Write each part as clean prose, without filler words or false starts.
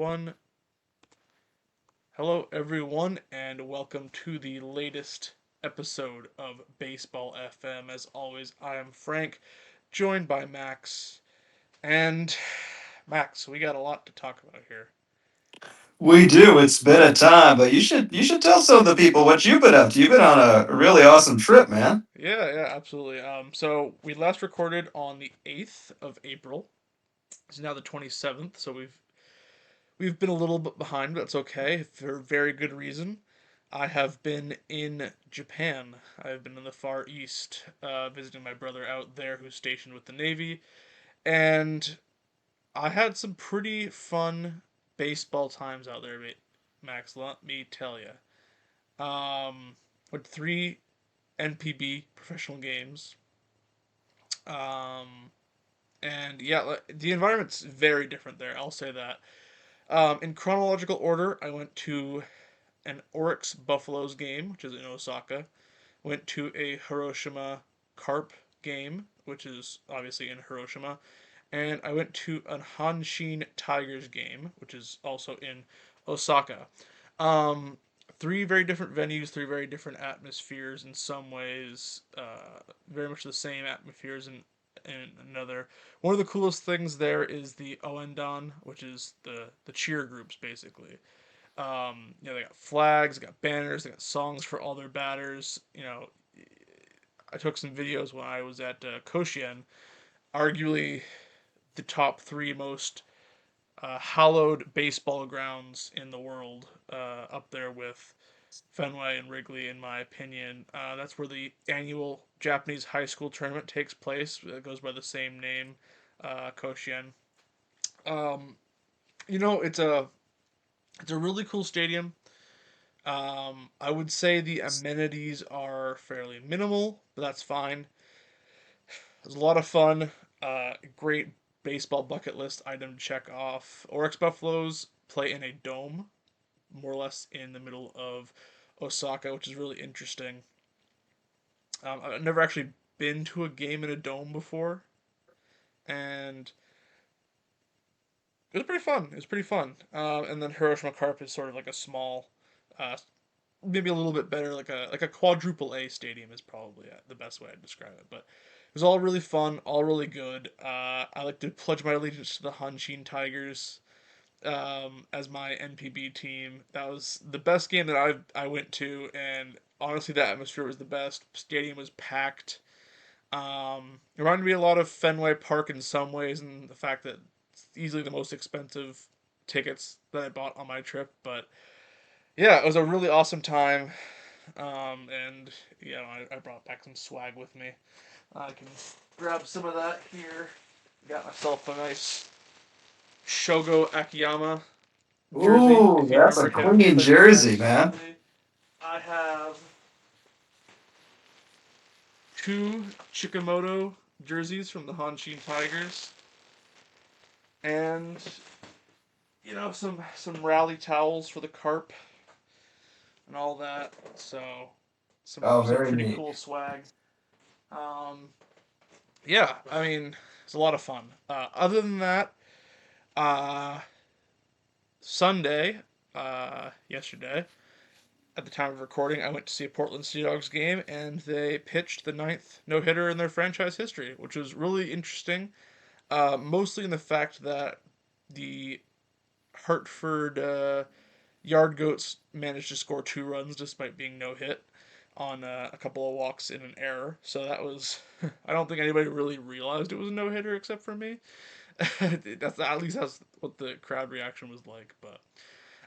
One. Hello, everyone, and welcome to the latest episode of Baseball FM. As always, I am Frank, joined by Max. And Max, we got a lot to talk about here. We do. It's been a time, but you should tell some of the people what you've been up to. You've been on a really awesome trip, man. Yeah, absolutely. So we last recorded on the 8th of April. It's now the 27th, so we've been a little bit behind, but that's okay for very good reason. I have been in Japan. I've been in the Far East, visiting my brother out there who's stationed with the Navy, and I had some pretty fun baseball times out there, Max. Let me tell you. With three NPB professional games, um, and yeah, the environment's very different there. I'll say that. In chronological order, I went to an Oryx Buffaloes game, which is in Osaka. Went to a Hiroshima Carp game, which is obviously in Hiroshima. And I went to a Hanshin Tigers game, which is also in Osaka. Um, Three very different venues, three very different atmospheres in some ways. Very much the same atmospheres in another. One of the coolest things there is the Oendan, which is the cheer groups basically. They got flags, they got banners, they got songs for all their batters. I took some videos when I was at Koshien, arguably the top three most hallowed baseball grounds in the world, up there with Fenway and Wrigley, in my opinion. That's where the annual Japanese high school tournament takes place. It goes by the same name, Koshien. Um, it's a really cool stadium. I would say the amenities are fairly minimal, but that's fine. It was a lot of fun. Great baseball bucket list item to check off. Oryx Buffaloes play in a dome, more or less in the middle of Osaka, which is really interesting. I've never actually been to a game in a dome before, and it was pretty fun. It was pretty fun. And then Hiroshima Carp is sort of like a small, uh, maybe a little bit better, like a quadruple A stadium is probably the best way I'd describe it. But it was all really fun, all really good. I like to pledge my allegiance to the Hanshin Tigers, as my NPB team. That was the best game that I went to, and honestly, the atmosphere was the best. Stadium was packed. It reminded me a lot of Fenway Park in some ways, and the fact that it's easily the most expensive tickets that I bought on my trip. But yeah, it was a really awesome time. And I brought back some swag with me. I can grab some of that here. Got myself a nice Shogo Akiyama jersey, Ooh, if you that's remember a him clean for the jersey, Mets man. fondly. I have two Chikamoto jerseys from the Hanshin Tigers, and some rally towels for the Carp and all that. So Oh, some very pretty neat. cool swag. Um, yeah, I mean it's a lot of fun. Other than that, uh, Sunday, yesterday, at the time of recording, I went to see a Portland Sea Dogs game, and they pitched the ninth no hitter in their franchise history, which was really interesting. Mostly in the fact that the Hartford Yard Goats managed to score 2 runs despite being no hit on a couple of walks in an error. So that was, I don't think anybody really realized it was a no hitter except for me. That's what the crowd reaction was like. But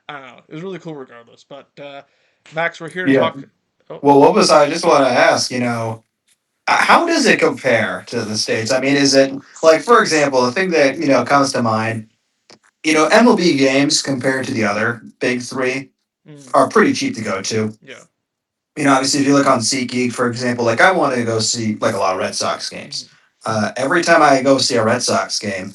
I don't know. It was really cool regardless. But Max, we're here to Yeah. talk. Oh, Well, what was I just want to ask? How does it compare to the states? I mean, is it like, for example, the thing that comes to mind? MLB games compared to the other big three mm, are pretty cheap to go to. yeah. Obviously, if you look on SeatGeek, for example, like I wanted to go see like a lot of Red Sox games. Mm-hmm. Every time I go see a Red Sox game,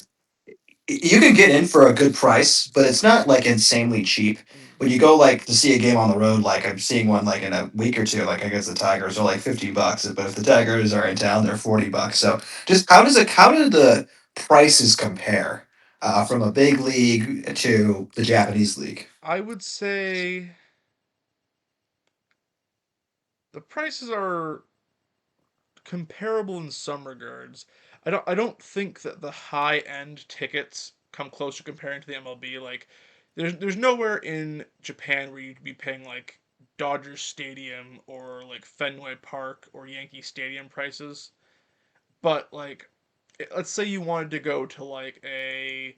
you can get in for a good price, but it's not like insanely cheap. Mm. When you go like to see a game on the road, like I'm seeing one like in a week or two, like I guess the Tigers are like $50, but if the Tigers are in town, they're $40. So just how do the prices compare? from a big league to the Japanese league? I would say the prices are comparable in some regards. I don't think that the high end tickets come close to comparing to the MLB. Like there's nowhere in Japan where you'd be paying like Dodger Stadium or like Fenway Park or Yankee Stadium prices. But like let's say you wanted to go to like a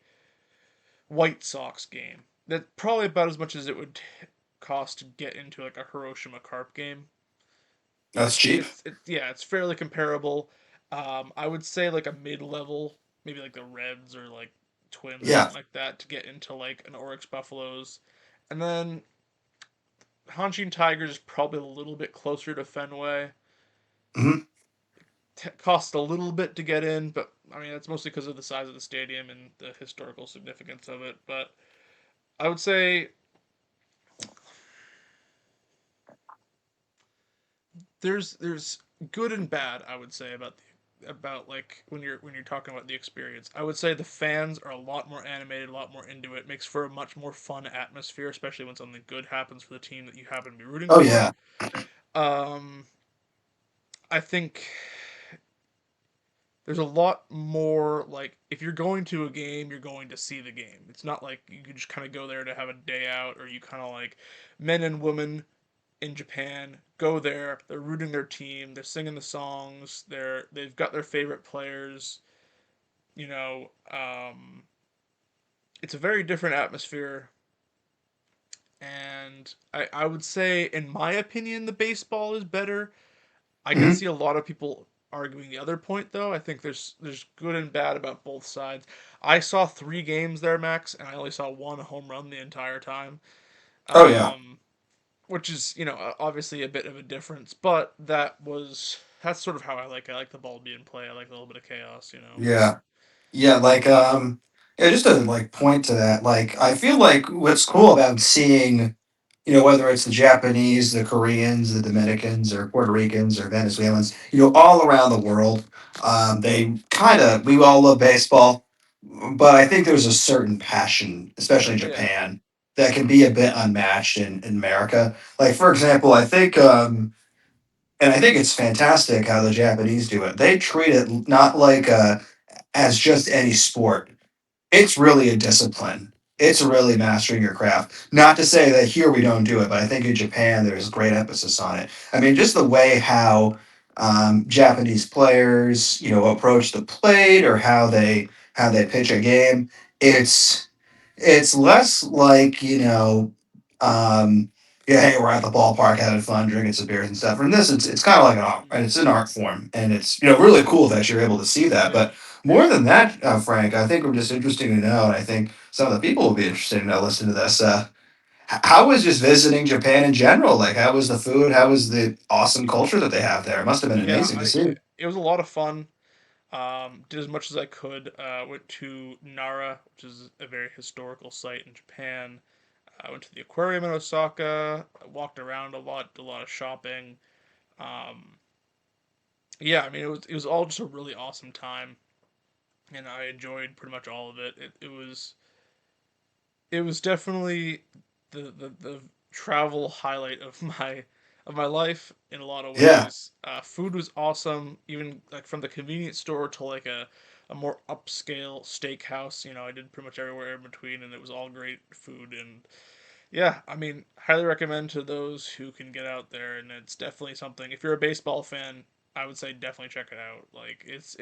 White Sox game. That's probably about as much as it would cost to get into like a Hiroshima Carp game. That's cheap. Yeah, it's fairly comparable. I would say like a mid level, maybe like the Reds or like Twins or Yeah. something like that to get into like an Oryx Buffaloes, and then Hanshin Tigers is probably a little bit closer to Fenway. Hmm. Cost a little bit to get in, but I mean that's mostly because of the size of the stadium and the historical significance of it. But I would say there's good and bad. I would say about like when you're talking about the experience. I would say the fans are a lot more animated, a lot more into it. Makes for a much more fun atmosphere, especially when something good happens for the team that you happen to be rooting Oh for. yeah. Um, I think there's a lot more like if you're going to a game, you're going to see the game. It's not like you can just kind of go there to have a day out, or you kind of like men and women in Japan go there. They're rooting their team. They're singing the songs. They've got their favorite players. You know, it's a very different atmosphere. And I would say, in my opinion, the baseball is better. I can Hmm. see a lot of people arguing the other point, though. I think there's good and bad about both sides. I saw 3 games there, Max, and I only saw one home run the entire time. Oh yeah. Um, which is obviously a bit of a difference, but that's sort of how I like. I like the ball being play. I like a little bit of chaos. Yeah. Yeah, like yeah, just to like point to that, like I feel like what's cool about seeing, whether it's the Japanese, the Koreans, the Dominicans, or Puerto Ricans, or Venezuelans, all around the world, we all love baseball, but I think there's a certain passion, especially in Yeah, Japan, that can be a bit unmatched in America. Like for example, I think it's fantastic how the Japanese do it. They treat it not like as just any sport. It's really a discipline. It's really mastering your craft. Not to say that here we don't do it, but I think in Japan there's great emphasis on it. I mean, just the way how Japanese players, approach the plate or how they pitch a game. It's it's less like yeah, hey, we're at the ballpark having fun, drinking some beers and stuff. From this, it's kind of like an art, and it's an art form, and it's really cool that you're able to see that. yeah, But more than that, Frank, I think we're just interesting to know, and I think some of the people will be interested to know listen to this. How was just visiting Japan in general? Like, how was the food? How was the awesome culture that they have there? It must have been yeah. amazing to see. It was a lot of fun. Did as much as I could. Went to Nara, which is a very historical site in Japan. I went to the aquarium in Osaka. I walked around a lot, did a lot of shopping. Um, yeah, I mean it was all just a really awesome time, and I enjoyed pretty much all of it. It was definitely the travel highlight of my life in a lot of Yeah, ways. Food was awesome, even like from the convenience store to like a more upscale steakhouse. I did pretty much everywhere in between, and it was all great food. And yeah, I mean, highly recommend to those who can get out there, and it's definitely something. If you're a baseball fan, I would say definitely check it out. Like it's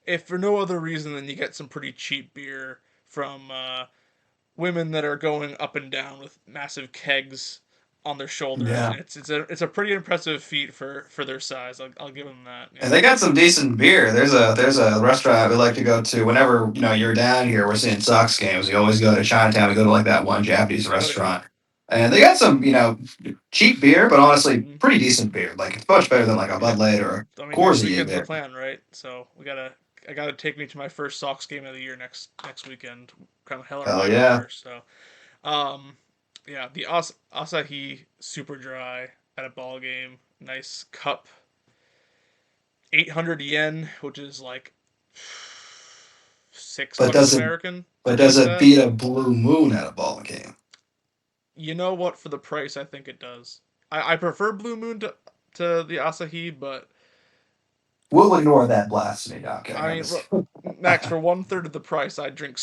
if for no other reason than you get some pretty cheap beer from women that are going up and down with massive kegs on their shoulders, yeah. and it's a pretty impressive feat for their size. I'll give them that. And they got some decent beer. There's a restaurant we like to go to whenever you're down here. We're seeing Sox games. We always go to Chinatown. We go to like that one Japanese Oh yeah. restaurant, and they got some cheap beer, but honestly Hmm. pretty decent beer. Like it's much better than like a Yeah. Bud Light or a I mean, next Corsi you weekend's the get. plan, right? So I gotta take me to my first Sox game of the year next weekend. Kind of hell or Hell high yeah, water. So, um, yeah, the Asahi super dry at a ball game, nice cup, 800 yen, which is like six But bucks does it American, but something does like it that. beat a blue moon at a ball game? You know what? For the price, I think it does. I prefer Blue Moon to the Asahi, but We'll ignore that blasphemy. No, I'm kidding. I I'm mean, just look, Max, for one third of the price, I drink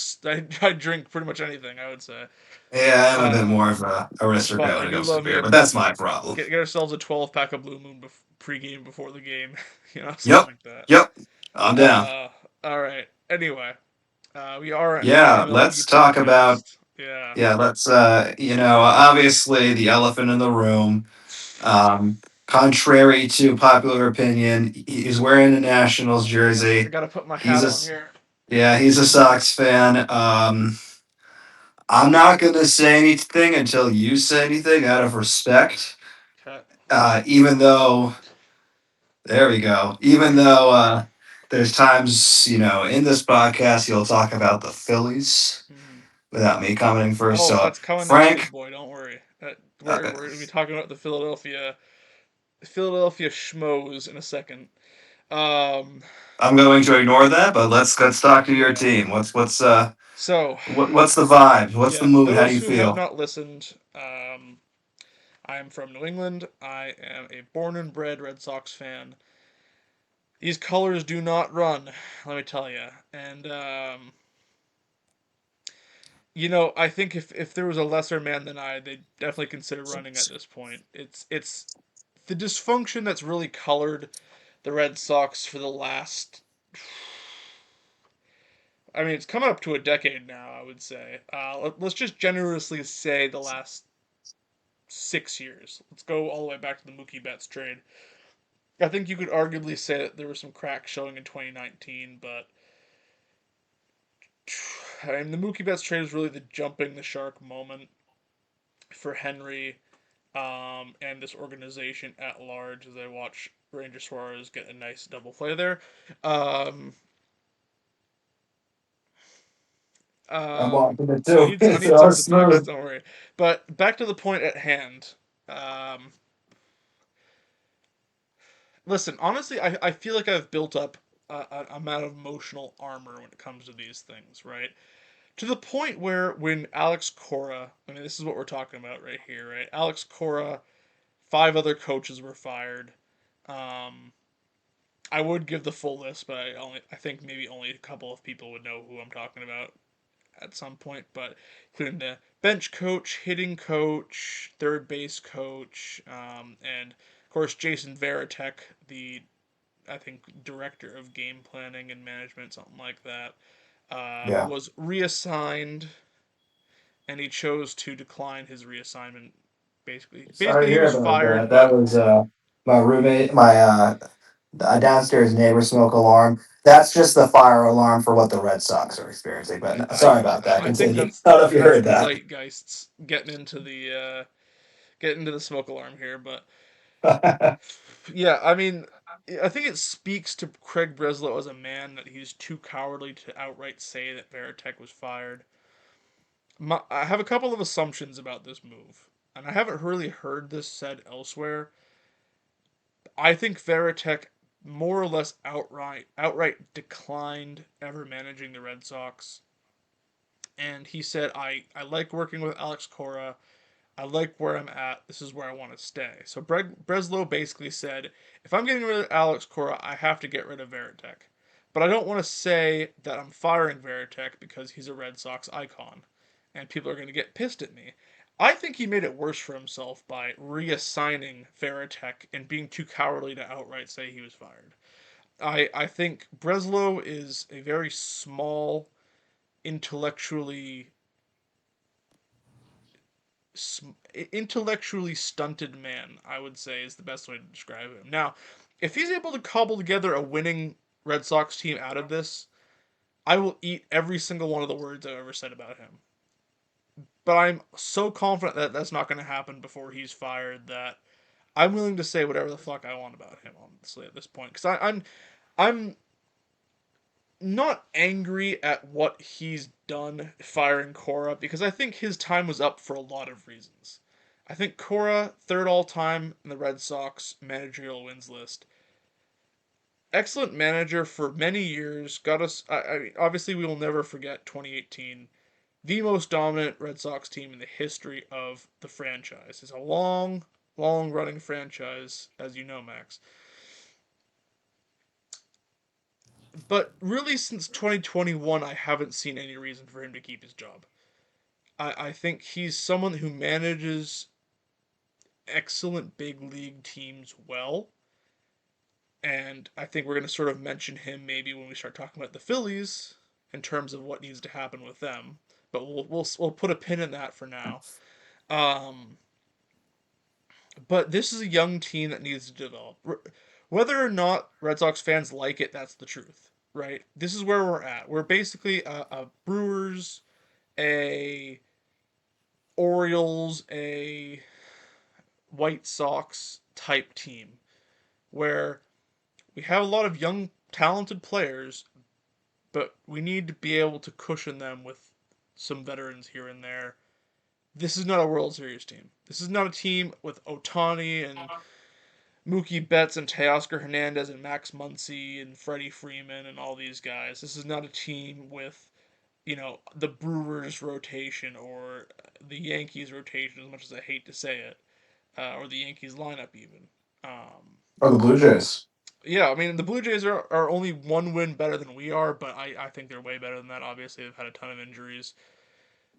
I drink pretty much anything. I would say, yeah, I'm a bit more um, of a but aristocrat I when it do comes to love me beer, a but that's my problem. get ourselves a 12 pack of Blue Moon pre-game before the game, something Yep, like that. yep, I'm down. Uh, all right. Anyway, we are an Yeah, MLB let's talk about podcast. Yeah. yeah, let's obviously the elephant in the room. Um, Contrary to popular opinion, he's wearing a Nationals Yes, I jersey. gotta put my He's hat a on here. yeah, he's a Sox fan. I'm not gonna say anything until you say anything out of respect. Okay. Even though there we go. Even though there's times in this podcast you'll talk about the Phillies Mhm. without me commenting first. Oh, So that's coming next week, Frank, boy. Don't worry. uh, We're gonna be talking about the Philadelphia schmoes in a second. Um, I'm going to ignore that, but let's talk to your yeah. team. So, What's the vibe? What's the yeah, mood? How do those you who have feel? not listened, I am from New England. I am a born and bred Red Sox fan. These colors do not run, let me tell you. And I think if there was a lesser man than I, they'd definitely consider running at this point. It's the dysfunction that's really colored the Red Sox for the last. I mean, it's coming up to a decade now. I would say. Let's just generously say the last 6 years. Let's go all the way back to the Mookie Betts trade. I think you could arguably say that there were some cracks showing in 2019, but I mean, the Mookie Betts trade is really the jumping the shark moment for Henry and this organization at large as I watch Ranger Suarez get a nice double play there. Um, I'm watching it so too. I It's need some so of the text. smooth. Don't worry. But back to the point at hand. Um, Listen, honestly, I feel like I've built up an amount of emotional armor when it comes to these things, right? To the point where when Alex Cora, I mean, this is what we're talking about right here, right? Alex Cora, five other coaches were fired. Um, I would give the full list, but I think maybe only a couple of people would know who I'm talking about at some point. But including the bench coach, hitting coach, third base coach, and of course Jason Varitek, the I think director of game planning and management, something like that, Yeah. was reassigned, and he chose to decline his reassignment. Sorry Basically, to he hear was about fired, that. That but was my roommate, my downstairs neighbor smoke alarm. That's just the fire alarm for what the Red Sox are experiencing. But I sorry about that. I think Continue. I don't know if you that's heard the that. zeitgeists getting into the smoke alarm here, but yeah, I mean, I think it speaks to Craig Breslow as a man that he's too cowardly to outright say that Veritek was fired. I have a couple of assumptions about this move, and I haven't really heard this said elsewhere. I think Veritek more or less outright declined ever managing the Red Sox, and he said, I like working with Alex Cora. I like where I'm at. This is where I want to stay." So Breslow basically said, "If I'm getting rid of Alex Cora, I have to get rid of Veritek. But I don't want to say that I'm firing Veritek because he's a Red Sox icon, and people are going to get pissed at me." I think he made it worse for himself by reassigning Veritek and being too cowardly to outright say he was fired. I think Breslow is a very small, intellectually intellectually stunted man, I would say is the best way to describe him. Now, if he's able to cobble together a winning Red Sox team out of this, I will eat every single one of the words I've ever said about him. But I'm so confident that that's not going to happen before he's fired that I'm willing to say whatever the fuck I want about him, honestly, at this point. Because I'm not angry at what he's done firing Cora because I think his time was up for a lot of reasons. I think Cora, third all time in the Red Sox managerial wins list. excellent manager for many years. Got us. I mean, obviously, we will never forget 2018, the most dominant Red Sox team in the history of the franchise. It's a long, long running franchise, as you know, Max. But really, since 2021, I haven't seen any reason for him to keep his job. I think he's someone who manages excellent big league teams well. And I think we're going to sort of mention him maybe when we start talking about the Phillies in terms of what needs to happen with them. But we'll put a pin in that for now. Um, but this is a young team that needs to develop. Whether or not Red Sox fans like it, that's the truth, right? This is where we're at. We're basically a Brewers, a Orioles, a White Sox type team where we have a lot of young, talented players, but we need to be able to cushion them with some veterans here and there. This is not a World Series team. This is not a team with Otani and Mookie Betts and Teoscar Hernandez and Max Muncy and Freddie Freeman and all these guys. This is not a team with, the Brewers rotation or the Yankees rotation, as much as I hate to say it, or the Yankees lineup even. Um, Or the Blue Jays. yeah, I mean, the Blue Jays are only one win better than we are, but I think they're way better than that. Obviously, they've had a ton of injuries.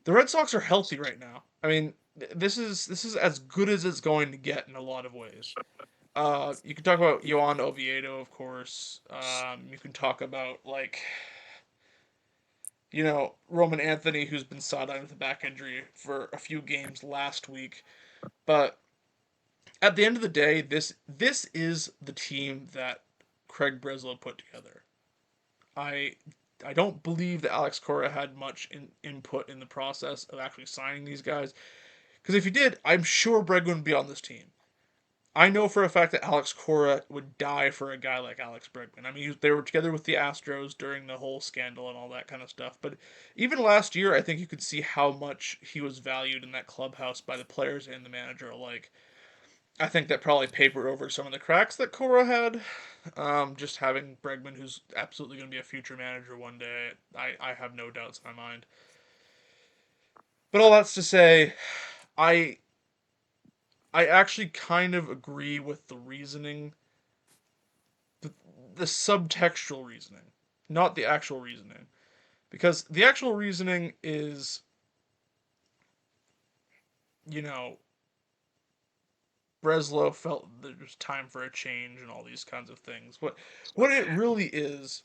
The Red Sox are healthy right now. I mean, this is as good as it's going to get in a lot of ways. You can talk about Yohan Oviedo, of course. You can talk about Roman Anthony, who's been sidelined with a back injury for a few games last week. But at the end of the day, this is the team that Craig Breslow put together. I I don't believe that Alex Cora had much input in the process of actually signing these guys. Because if he did, I'm sure Bregman would be on this team. I know for a fact that Alex Cora would die for a guy like Alex Bregman. I mean, they were together with the Astros during the whole scandal and all that kind of stuff. But even last year, I think you could see how much he was valued in that clubhouse by the players and the manager alike. I think that probably papered over some of the cracks that Cora had. Just having Bregman, who's absolutely going to be a future manager one day, I have no doubts in my mind. But all that's to say, I I actually kind of agree with the reasoning, the, the subtextual reasoning, not the actual reasoning. Because the actual reasoning is, you know, Breslow felt there was time for a change and all these kinds of things. What it really is,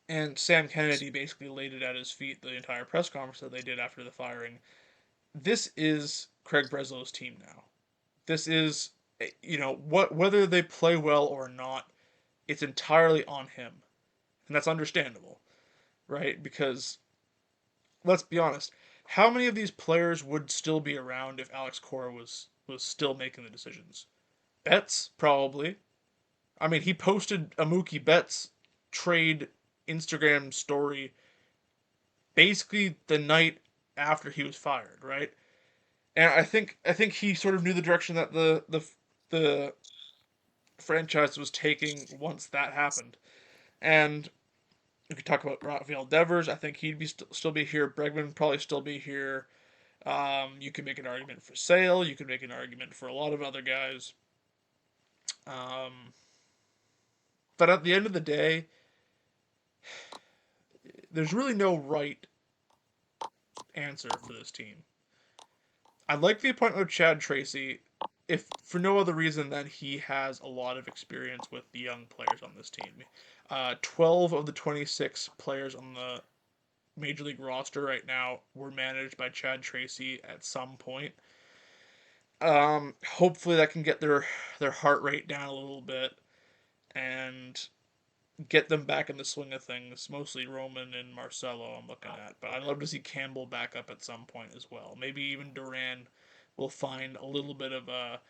and Sam Kennedy basically laid it at his feet the entire press conference that they did after the firing. This is Craig Breslow's team now. This is, whether they play well or not, it's entirely on him, and that's understandable, right? Because let's be honest, how many of these players would still be around if Alex Cora was still making the decisions? Betts probably. I mean, he posted a Mookie Betts trade Instagram story basically the night after he was fired, right? And I think he sort of knew the direction that the franchise was taking once that happened. And you could talk about Rafael Devers. I think he'd be still be here. Bregman would probably still be here. You could make an argument for Sale. You could make an argument for a lot of other guys. Um, but at the end of the day, there's really no right answer for this team. I like the appointment of Chad Tracy, if for no other reason than he has a lot of experience with the young players on this team. 12 of the 26 players on the major league roster right now were managed by Chad Tracy at some point. Hopefully that can get their heart rate down a little bit and get them back in the swing of things. Mostly Roman and Marcelo I'm looking at, but I'd love to see Campbell back up at some point as well. Maybe even Duran will find a little bit of a,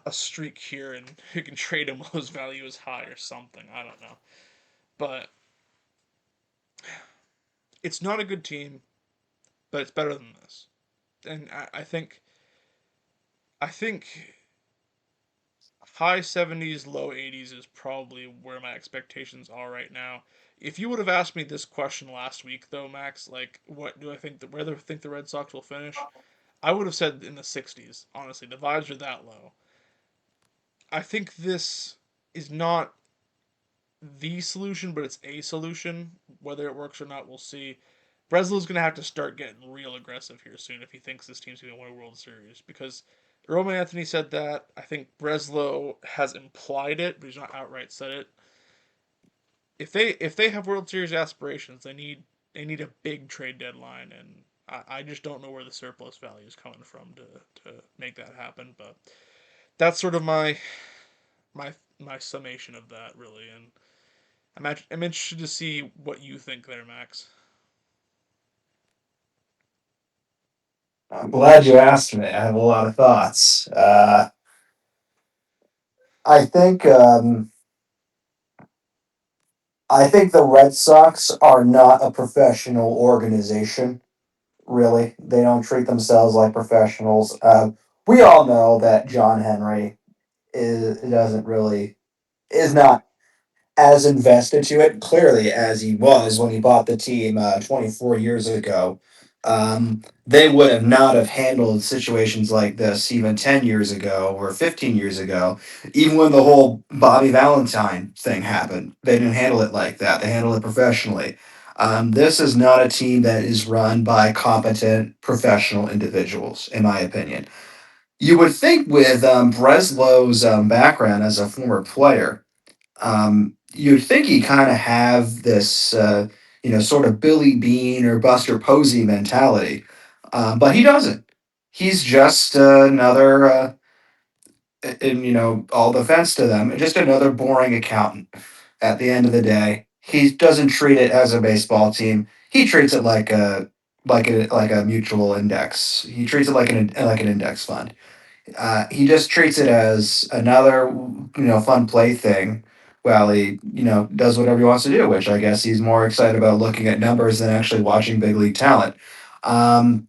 a streak here and who can trade him while his value is high or something. I don't know, but it's not a good team, but it's better than this. And I think high 70s, low 80s is probably where my expectations are right now. If you would have asked me this question last week, though, Max, like, what do I think, where do I think the Red Sox will finish? I would have said in the 60s. Honestly, the vibes are that low. I think this is not the solution, but it's a solution. Whether it works or not, we'll see. Breslow's going to have to start getting real aggressive here soon if he thinks this team's going to win a World Series because Roman Anthony said that. I think Breslow has implied it, but he's not outright said it. If they have World Series aspirations, they need a big trade deadline, and I just don't know where the surplus value is coming from to make that happen. But that's sort of my summation of that really, and I'm interested to see what you think there, Max. I'm glad you asked me. I have a lot of thoughts. I think I think the Red Sox are not a professional organization. Really, they don't treat themselves like professionals. We all know that John Henry is doesn't really is not as invested to it clearly as he was when he bought the team 24 years ago. They would have not have handled situations like this even 10 years ago or 15 years ago. Even when the whole Bobby Valentine thing happened, they didn't handle it like that. They handled it professionally. This is not a team that is run by competent professional individuals, in my opinion. You would think with Breslow's background as a former player, you'd think he kind of have this, sort of Billy Bean or Buster Posey mentality, but he doesn't. He's just another, and all defense to them, just another boring accountant. At the end of the day, he doesn't treat it as a baseball team. He treats it like a mutual index. He treats it like an index fund. He just treats it as another, fun plaything. Well, he, does whatever he wants to do, which I guess he's more excited about looking at numbers than actually watching big league talent. Um,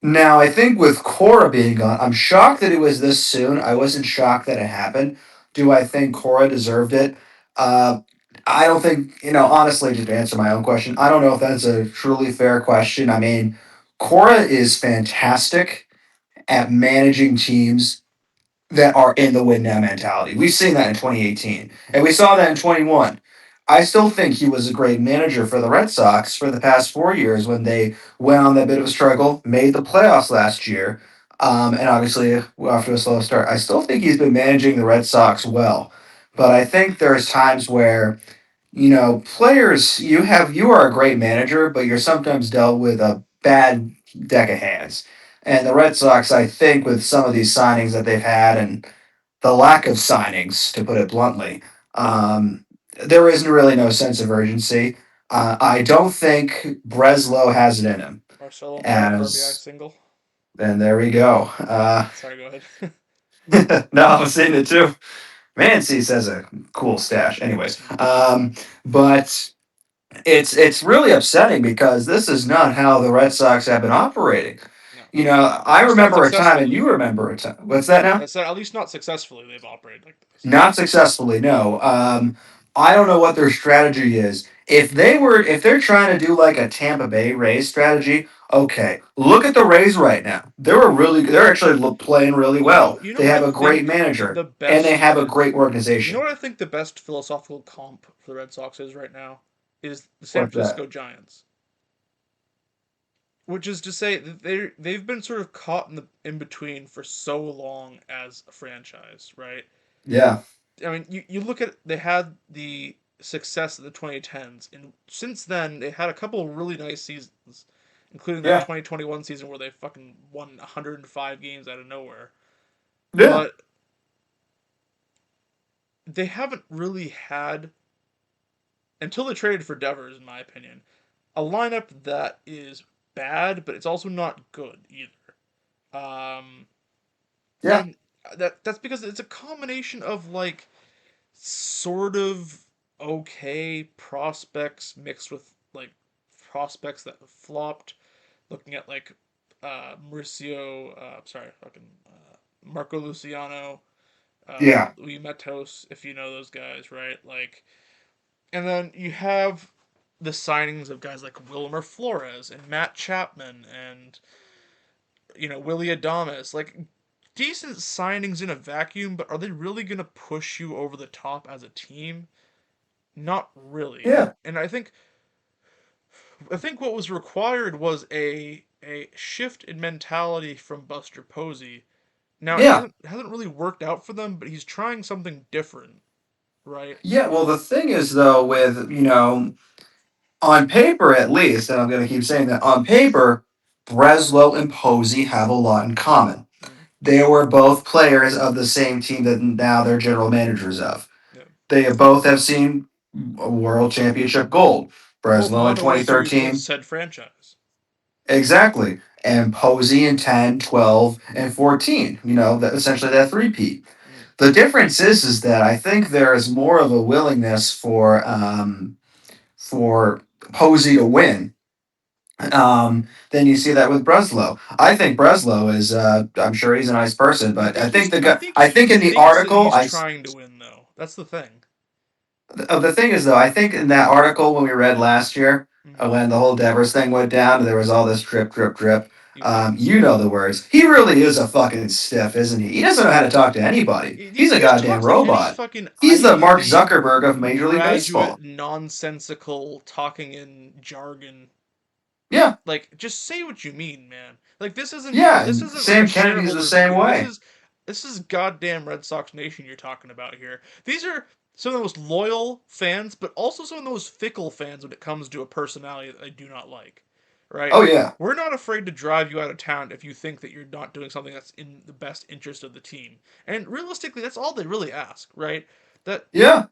Now, I think with Cora being gone, I'm shocked that it was this soon. I wasn't shocked that it happened. Do I think Cora deserved it? Uh, I don't think, honestly, just to answer my own question, I don't know if that's a truly fair question. I mean, Cora is fantastic at managing teams that are in the win now mentality. We've seen that in 2018, and we saw that in 21. I still think he was a great manager for the Red Sox for the past 4 years when they went on that bit of a struggle, made the playoffs last year, and obviously after a slow start. I still think he's been managing the Red Sox well, but I think there's times where players you are a great manager, but you're sometimes dealt with a bad deck of hands. And the Red Sox, I think, with some of these signings that they've had and the lack of signings, to put it bluntly, there isn't really no sense of urgency. I don't think Breslow has it in him. Marcelo Mayer RBI As single. and there we go. Sorry, go ahead. No, I was saying it too. Mancy says a cool stash. Anyways, but it's really upsetting because this is not how the Red Sox have been operating. No, I at least not remember a time, and successfully. you remember a time. What's that now? I said at least not successfully they've operated like this. Not successfully, no. I don't know what their strategy is. If they're trying to do like a Tampa Bay Rays strategy, okay. Look at the Rays right now. They're actually playing really You know, well. you know They what have I a great think manager the and they best. have a great You know organization. what I think the best philosophical comp for the Red Sox is right now is the San What's that? Francisco Giants, which is to say that they've been sort of caught in between for so long as a franchise, right? Yeah, I mean, you look at they had the success of the 2010s, and since then they had a couple of really nice seasons, including that yeah, 2021 season where they fucking won 105 games out of nowhere. yeah, But they haven't really had until they traded for Devers, in my opinion, a lineup that is bad, but it's also not good either. Um, yeah, and that's because it's a combination of like sort of okay prospects mixed with like prospects that have flopped. Looking at like Mauricio, sorry, fucking Marco Luciano, Yeah. Lee Matos, if you know those guys, right? Like, and then you have the signings of guys like Wilmer Flores and Matt Chapman and Willie Adames. Like, decent signings in a vacuum, but are they really gonna push you over the top as a team? Not really. And Yeah. and I think what was required was a shift in mentality from Buster Posey. Now it Yeah. hasn't really worked out for them, but he's trying something different, right? Yeah. Well, the thing is, though, with, on paper at least, and I'm going to keep saying that, on paper, Breslow and Posey have a lot in common. Mm, They were both players of the same team that now they're general managers of. yeah. They both have seen a world championship gold. Both Breslow in anniversaries of 2013. said franchise. Exactly. And Posey in 10, 12, and 14. Essentially that three-peat. Mm. The difference is that I think there is more of a willingness for Posey to win than you see that with Breslow. I think Breslow is. I'm sure he's a nice person, I but think he's. I think I he think in the thinks that article, he's trying to win, though. That's the thing. the thing is though, I think in that article when we read last year, Hmm. when the whole Devers thing went down, and there was all this drip, drip, drip. You fucking You stiff. know the words. He really is a fucking stiff, isn't he? He doesn't know how to talk to anybody. He, He's a he goddamn talks like any robot. fucking He's the Ivy Mark League Zuckerberg of Major League graduate Baseball. nonsensical talking in jargon. Yeah, Like, just say what you mean, man. Like, this isn't yeah, this and isn't like a Sam Kennedy's the shareholder same meeting. This way. is this is goddamn Red Sox Nation you're talking about here. These are some of the most loyal fans, but also some of the most fickle fans when it comes to a personality that they do not like. Right? Oh yeah, We're not afraid to drive you out of town if you think that you're not doing something that's in the best interest of the team. And realistically, that's all they really ask, right? That yeah.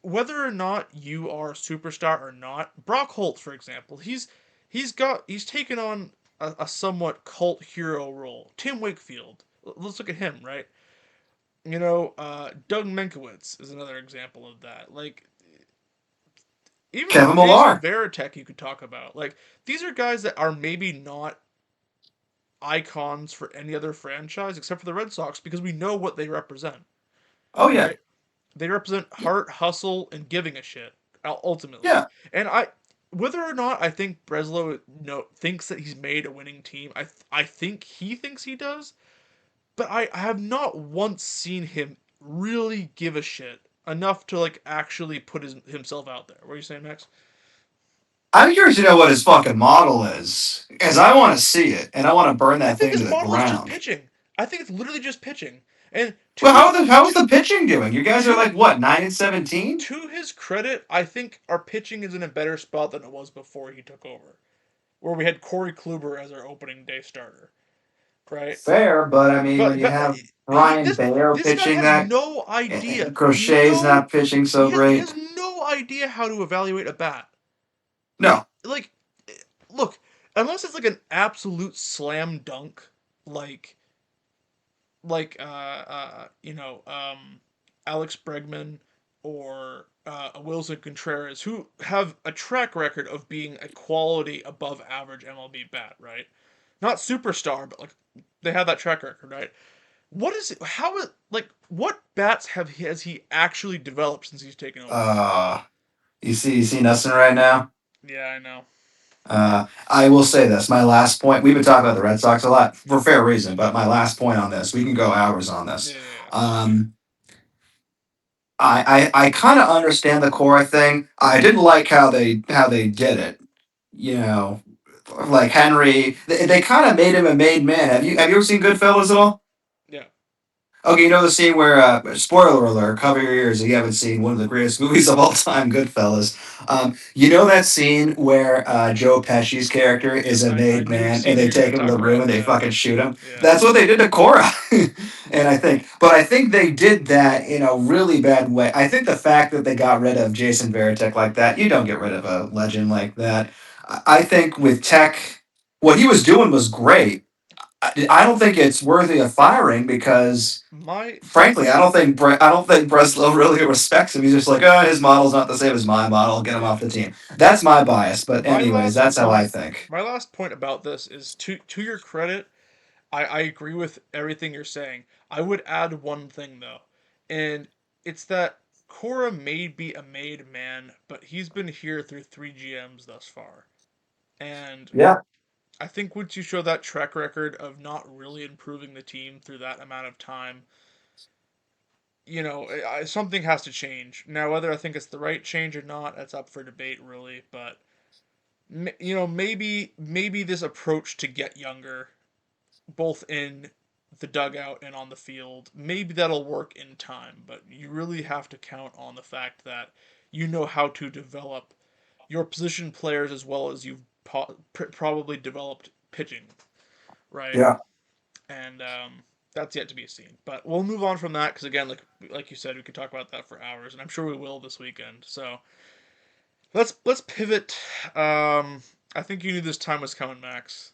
whether or not you are a superstar or not, Brock Holt, for example, he's taken on a somewhat cult hero role. Tim Wakefield, let's look at him, right? Doug Minkowitz is another example of that. Like, even Kevin Jason Millar. Varitek, you could talk about. Like, these are guys that are maybe not icons for any other franchise except for the Red Sox because we know what they represent, Oh yeah, right? They represent heart, hustle, and giving a shit ultimately. yeah. And whether or not I think Breslow thinks that he's made a winning team, I think he thinks he does, but I have not once seen him really give a shit enough to like actually put himself out there. What are you saying, Max? I'm curious to know what his fucking model is, because I want to see it and I want to burn I that think thing his to the model is just ground. pitching. I think it's literally just pitching. And Well, to his how is to the pitching doing? You guys are to like what 9-17? to his credit, I think our pitching is in a better spot than it was before he took over, where we had Corey Kluber as our opening day starter, right? Fair, but I mean when But you but have he Brian Bayer this guy pitching has that no idea, and Crochet's no not pitching he so has great. no idea how to evaluate a bat. No. Like, look, unless it's like an absolute slam dunk, like Alex Bregman or Wilson Contreras, who have a track record of being a quality above average MLB bat, right? Not superstar, but like they have that track record, right? What is it? How is like what bats has he actually developed since he's taken over? Uh, you see nothing right now. Yeah, I know. I will say this. My last point. We've been talking about the Red Sox a lot for fair reason, but my last point on this. We can go hours on Yeah, this. yeah, yeah. Um, I kind of understand the core thing. I didn't like how they did it. You know, like Henry, they kind of made him a made man. Have you ever seen Goodfellas at all? Yeah. Okay, you know the scene where spoiler alert, cover your ears if you haven't seen one of the greatest movies of all time, Goodfellas. You know that scene where Joe Pesci's character is a I made knew the man and scene they you were take gonna him to talk the room about. and they Yeah. fucking shoot him? Yeah. That's what they did to Cora. And I think they did that in a really bad way. I think the fact that they got rid of Jason Veritek like that, you don't get rid of a legend like that. I think with Tech, what he was doing was great. I don't think it's worthy of firing because My frankly, I don't think Breslow really respects him. He's just like, his model's not the same as my model. Get him off yeah. the team. That's my bias. But My anyways, last that's how I point think. my last point about this is to your credit, I agree with everything you're saying. I would add one thing though, and it's that Cora may be a made man, but he's been here through three GMs thus far. And Yeah, I think once you show that track record of not really improving the team through that amount of time, something has to change. Now, whether I think it's the right change or not, that's up for debate, really. But maybe this approach to get younger, both in the dugout and on the field, maybe that'll work in time. But you really have to count on the fact that you know how to develop your position players as well as you've probably developed pitching, right? yeah. And that's yet to be seen. But we'll move on from that because again, like you said, we could talk about that for hours, and I'm sure we will this weekend. So let's pivot. I think you knew this time was coming, Max.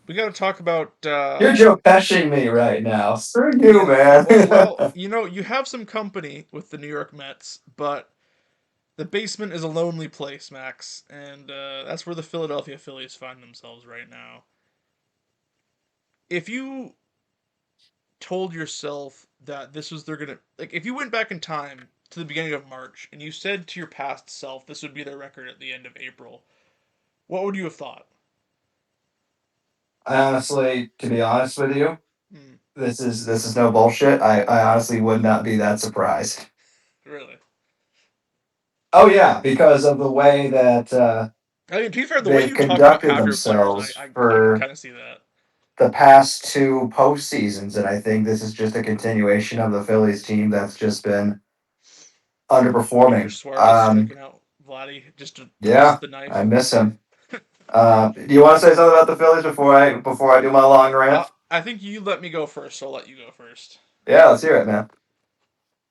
We got to talk about. You're Joe Pesching me right now. Screw you, Yeah. man. Well, you have some company with the New York Mets, but the basement is a lonely place, Max, and that's where the Philadelphia Phillies find themselves right now. If you told yourself that this was they're gonna like if you went back in time to the beginning of March and you said to your past self this would be their record at the end of April, what would you have thought? Honestly, to be honest with you, Hmm, this is no bullshit. I honestly would not be that surprised. really? Oh yeah, because of the way that I mean, to be fair, the way they've you talk about conducted half your players, themselves I can for kind of see that. the past two postseasons, and I think this is just a continuation of the Phillies team that's just been After underperforming. Suarez striking out Vladdy just to twist Yeah, the I knife. miss him. Do you want to say something about the Phillies before I do my long rant? I think you let me go first, so I'll let you go first. Yeah, let's hear it, man.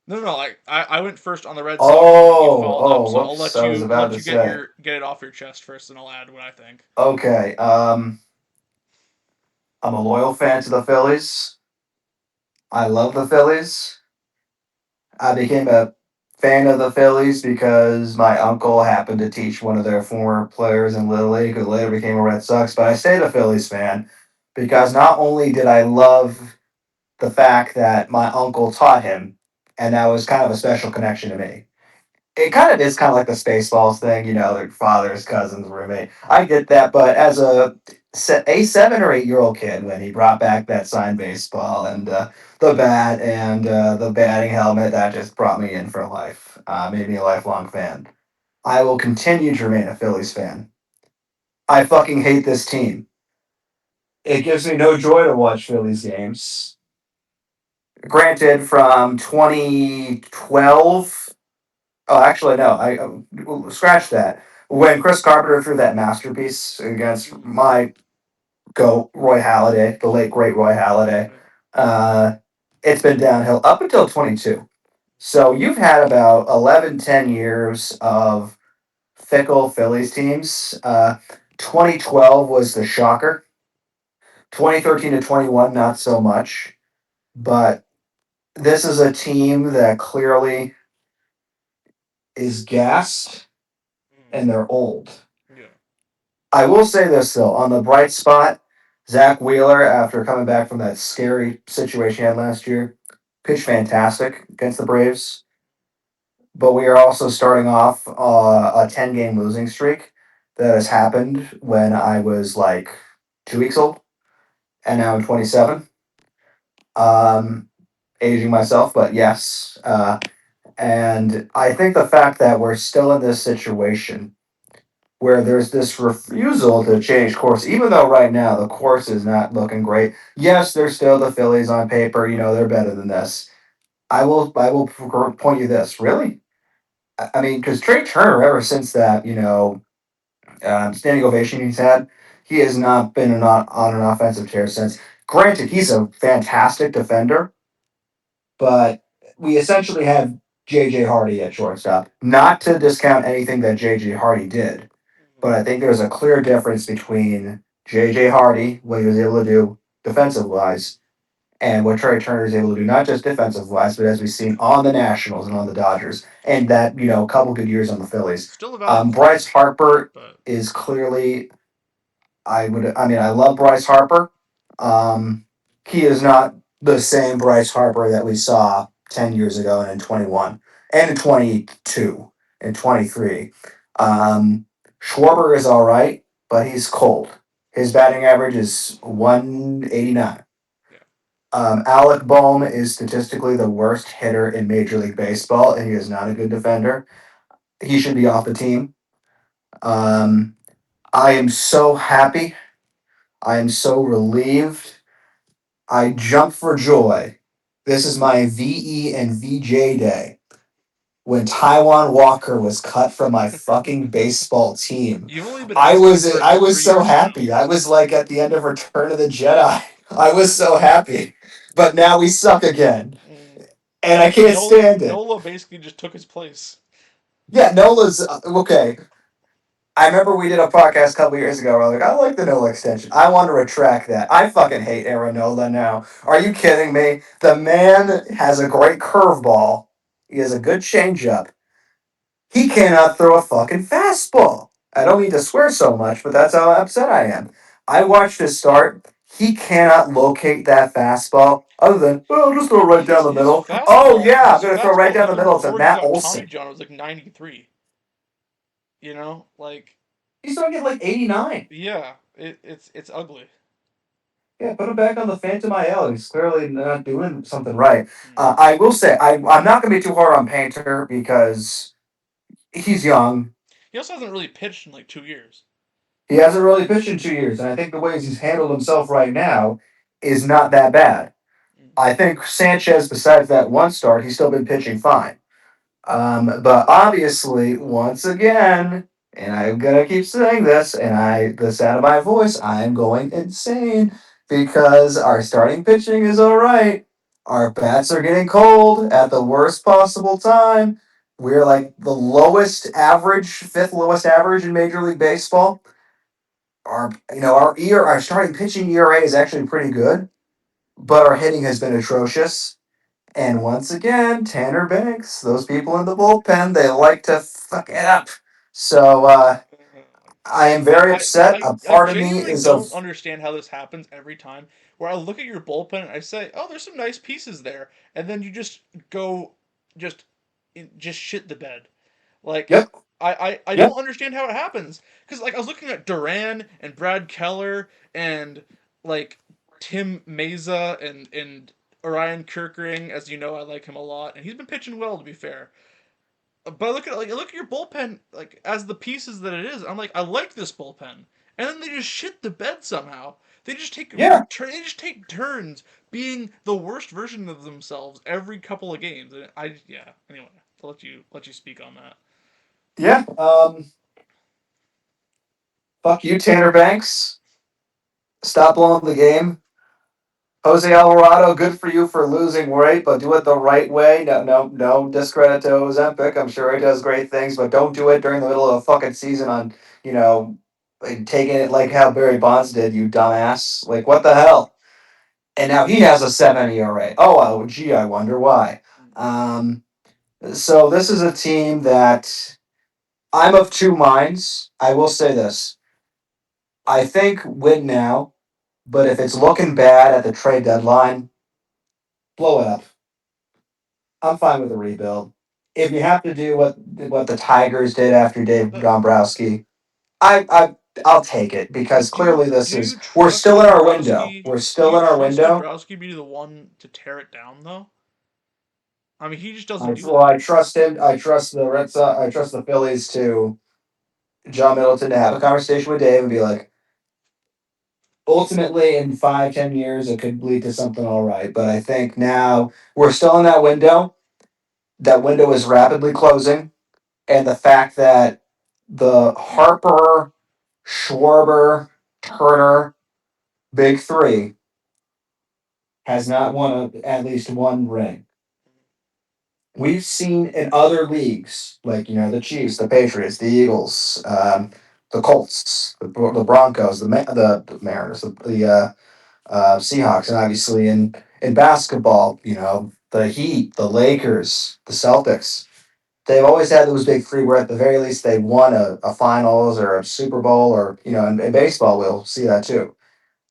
No, I went first on the Red Sox, and then you Oh, followed up. oh, So I'll whoops! I was about let to you get say. get it off your chest first, and I'll add what I think. Okay, I'm a loyal fan to the Phillies. I love the Phillies. I became a fan of the Phillies because my uncle happened to teach one of their former players in Little League, who later became a Red Sox. But I stayed a Phillies fan because not only did I love the fact that my uncle taught him, and that was kind of a special connection to me. It kind of is kind of like the Spaceballs thing, like fathers, cousins, roommate. I get that, but as a 7 or 8 year old kid, when he brought back that signed baseball and the bat and the batting helmet, that just brought me in for life. Made me a lifelong fan. I will continue to remain a Phillies fan. I fucking hate this team. It gives me no joy to watch Phillies games. Granted, from 2012. Oh, actually, no. Scratch that. When Chris Carpenter threw that masterpiece against Mm-hmm. my goat, Roy Halladay, the late great Roy Halladay, Right. uh, it's been downhill up until 22. So you've had about 11, 10 years of fickle Phillies teams. 2012 was the shocker. 2013 to 21, not so much. But this is a team that clearly is gassed and Mm. they're old. Yeah. I will say this though, on the bright spot, Zach Wheeler, after coming back from that scary situation he had last year, pitched fantastic against the Braves. But we are also starting off a 10 game losing streak that has happened when I was like 2 weeks old, and now I'm 27. Um, Aging myself, but yes. And I think the fact that we're still in this situation where there's this refusal to change course, even though right now the course is not looking great. Yes, they're still the Phillies on paper. They're better than this. I will point you this. Really, I mean, because Trey Turner, ever since that standing ovation he's had, he has not been on an offensive tear since. Granted, he's a fantastic defender, but we essentially have J.J. Hardy at shortstop. Not to discount anything that J.J. Hardy did, Mm-hmm. but I think there's a clear difference between J.J. Hardy, what he was able to do defensive wise, and what Trey Turner is able to do, not just defensive wise, but as we've seen on the Nationals and on the Dodgers, and that, a couple good years on the Phillies. Still a valid point, Bryce Harper but is clearly, I love Bryce Harper. Um, he is not the same Bryce Harper that we saw 10 years ago and in 21 and in 22 and 23. Um, Schwarber is all right, but he's cold. His batting average is 189. Yeah. Alec Bohm is statistically the worst hitter in Major League Baseball, and he is not a good defender. He should be off the team. Um, I am so happy. I am so relieved. I jump for joy. This is my VE and VJ day when Taiwan Walker was cut from my fucking baseball team. You've only been I asking was for it I for was 3 years so in a row. happy. I was like at the end of Return of the Jedi. I was so happy. But now we suck again. Mm. And I can't stand it. Nola basically just took his place. Yeah, Nola's okay. I remember we did a podcast a couple years ago where I was like, I like the Nola extension. I want to retract that. I fucking hate Aaron Nola now. Are you kidding me? The man has a great curveball. He has a good changeup. He cannot throw a fucking fastball. I don't mean to swear so much, but that's how upset I am. I watched his start. He cannot locate that fastball other than, oh, just throw it right down the middle. Oh, yeah, I'm going to throw right down the Even middle to before he Matt got Tommy Olson. John, it was like 93. You know, like He's going to get like 89. yeah, it's ugly. Yeah, put him back on the Phantom IL. He's clearly not doing something right. Mm. I will say, I'm not going to be too hard on Painter because he's young. He also hasn't really pitched in like 2 years. He hasn't really pitched in 2 years, and I think the ways he's handled himself right now is not that bad. Mm. I think Sanchez, besides that one start, he's still been pitching fine. But obviously, once again, and I'm gonna keep saying this, and the sound of my voice, I'm going insane because our starting pitching is all right. Our bats are getting cold at the worst possible time. We're like the lowest average, fifth lowest average in Major League Baseball. Our starting pitching ERA is actually pretty good, but our hitting has been atrocious. And once again, Tanner Banks, those people in the bullpen, they like to fuck it up. So I am very upset. A I part of me genuinely is don't of understand how this happens every time. Where I look at your bullpen and I say, "Oh, there's some nice pieces there," and then you just go, just, just shit the bed. Like yep, I yep, don't understand how it happens because like I was looking at Duran and Brad Keller and like Tim Meza and Orion Kirkering. As you know, I like him a lot, and he's been pitching well to be fair. But I look at your bullpen like as the pieces that it is. I'm like I like this bullpen, and then they just shit the bed somehow. yeah, They just take turns being the worst version of themselves every couple of games. And I yeah. Anyway, I'll let you speak on that. yeah. Fuck you, Tanner Banks. Stop blowing the game. Jose Alvarado, good for you for losing weight, but do it the right way. No, no, no discredit to Ozempic. I'm sure he does great things, but don't do it during the middle of a fucking season on, you know, like, taking it like how Barry Bonds did, you dumbass. Like, what the hell? And now he has a 7 ERA. Oh, well, gee, I wonder why. Um, so this is a team that I'm of two minds. I will say this. I think win now, but if it's looking bad at the trade deadline, blow it up. I'm fine with a rebuild. If you have to do what the Tigers did after Dave Uh, Dombrowski, I'll take it because clearly do you we're trust still in our window. Dombrowski? We're Do still you in our trust window. Dombrowski to be the one to tear it down though? I mean, he just doesn't I do well, that. I trust him. I trust the Red Sox. I trust the Phillies to John Middleton to have a conversation with Dave and be like, ultimately in 5, 10 years it could lead to something all right. But I think now we're still in that window. That window is rapidly closing, and the fact that the Harper, Schwarber, Turner big three has not won at least one ring. We've seen in other leagues, like the Chiefs, the Patriots, the Eagles, the Colts, the Broncos, the Mariners, the Seahawks, and obviously in basketball, the Heat, the Lakers, the Celtics. They've always had those big three where at the very least they won a finals or a Super Bowl or in baseball we'll see that too.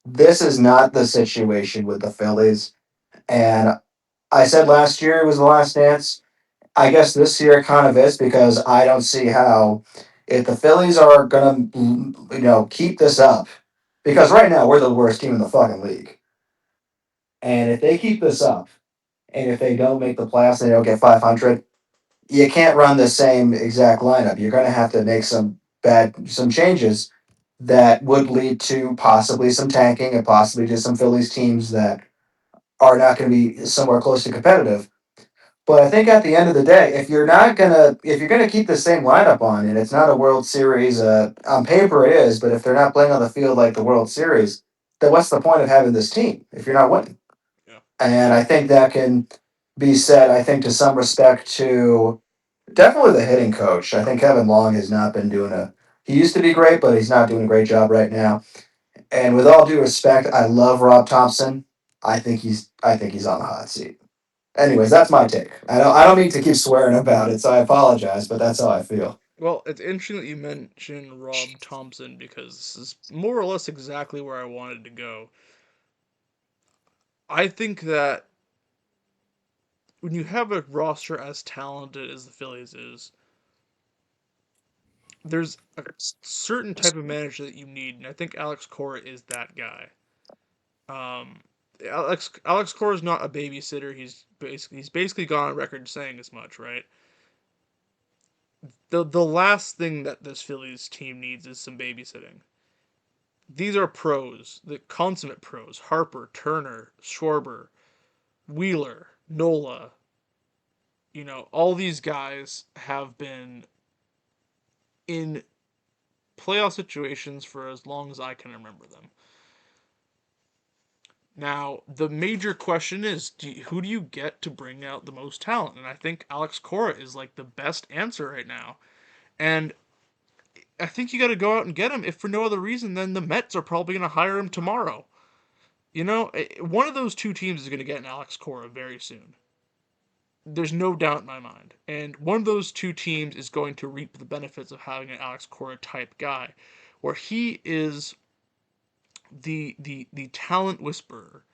This is not the situation with the Phillies. And I said last year it was the last dance. I guess this year it kind of is because I don't see how if the Phillies are gonna keep this up because right now we're the worst team in the fucking league. And if they keep this up and if they don't make the playoffs and they don't get 500, you can't run the same exact lineup. You're going to have to make some changes that would lead to possibly some tanking and possibly to some Phillies teams that are not going to be somewhere close to competitive. But I think at the end of the day, if you're gonna keep the same lineup on, and it's not a World Series, on paper it is, but if they're not playing on the field like the World Series, then what's the point of having this team if you're not winning? Yeah. And I think that can be said, I think, to some respect to definitely the hitting coach. I think Kevin Long has not been doing a. He used to be great, but he's not doing a great job right now. And with all due respect, I love Rob Thompson. I think he's on the hot seat. Anyways, that's my take. I don't mean to keep swearing about it, so I apologize, but that's how I feel. Well, it's interesting that you mentioned Rob Thompson because this is more or less exactly where I wanted to go. I think that when you have a roster as talented as the Phillies is, there's a certain type of manager that you need, and I think Alex Cora is that guy. Um, Alex Cora is not a babysitter. He's basically gone on record saying as much, right? The last thing that this Phillies team needs is some babysitting. These are pros, the consummate pros. Harper, Turner, Schwarber, Wheeler, Nola. All these guys have been in playoff situations for as long as I can remember them. Now, the major question is who do you get to bring out the most talent? And I think Alex Cora is like the best answer right now. And I think you got to go out and get him. If for no other reason, then the Mets are probably going to hire him tomorrow. One of those two teams is going to get an Alex Cora very soon. There's no doubt in my mind. And one of those two teams is going to reap the benefits of having an Alex Cora type guy, where he is the talent whisperer.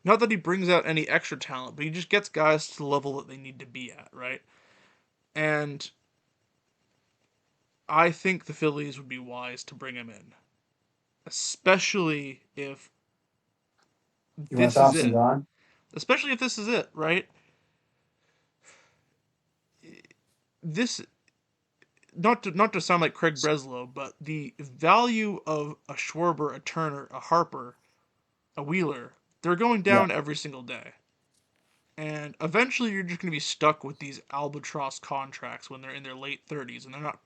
Not that he brings out any extra talent, but he just gets guys to the level that they need to be at, right? And I think the Phillies would be wise to bring him in, especially if You want this is Thompson it. gone? Especially if this is it, right? This not to sound like Craig Breslow, but the value of a Schwarber, a Turner, a Harper, a Wheeler, they're going Yeah. down every single day. And eventually you're just going to be stuck with these albatross contracts when they're in their late 30s and they're not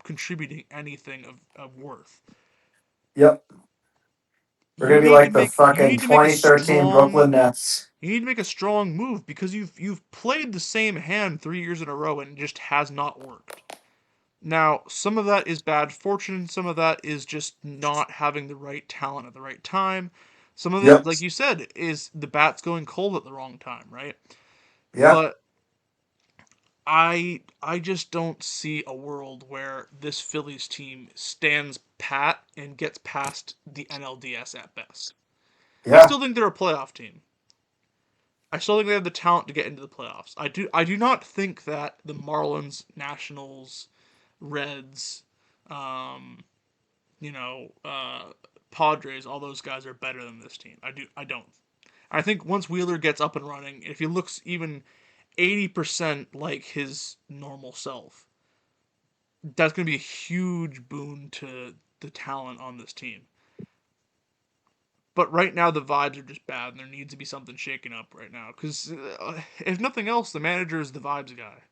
contributing anything of worth. Yep. We're You gonna be need to like the make you fucking need to make a 2013 strong Brooklyn Nets. you need to make a strong move because you've played the same hand 3 years in a row and it just has not worked. Now, some of that is bad fortune, some of that is just not having the right talent at the right time. Some of it, Yep. like you said, is the bats going cold at the wrong time, right? Yeah. But I just don't see a world where this Phillies team stands pat and gets past the NLDS at best. I Yeah. still think they're a playoff team. I still think they have the talent to get into the playoffs. I do not think that the Marlins, Nationals, Reds, um, you know, Padres, all those guys are better than this team. I don't. I think once Wheeler gets up and running, if he looks even 80% like his normal self, that's going to be a huge boon to the talent on this team. But right now the vibes are just bad, and there needs to be something shaken up right now. Because if nothing else, the manager is the vibes guy,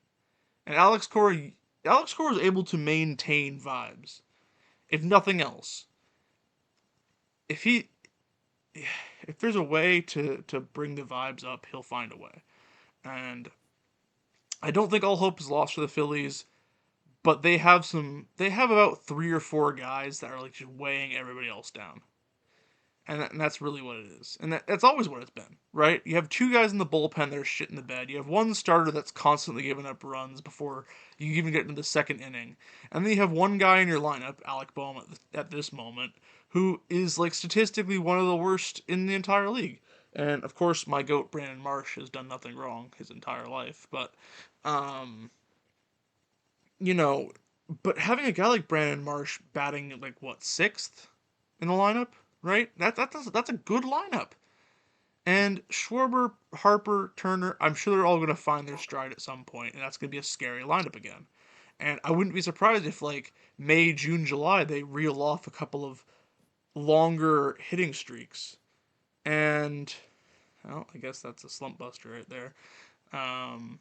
and Alex Cora is able to maintain vibes. If nothing else, if he if there's a way to bring the vibes up, he'll find a way. And I don't think all hope is lost for the Phillies, but they have about 3 or 4 guys that are like just weighing everybody else down. And that's really what it is. And that's always what it's been, right? You have 2 guys in the bullpen that are shit in the bed. You have one starter that's constantly giving up runs before you even get into the second inning. And then you have one guy in your lineup, Alec Bohm at this moment, who is like statistically one of the worst in the entire league. And of course, my goat Brandon Marsh has done nothing wrong his entire life, but um, you know, but having a guy like Brandon Marsh batting like what sixth in the lineup, right? That's a good lineup. And Schwarber, Harper, Turner, I'm sure they're all going to find their stride at some point, and that's going to be a scary lineup again. And I wouldn't be surprised if like May, June, July they reel off a couple of longer hitting streaks. And well, I guess that's a slump buster right there. Um,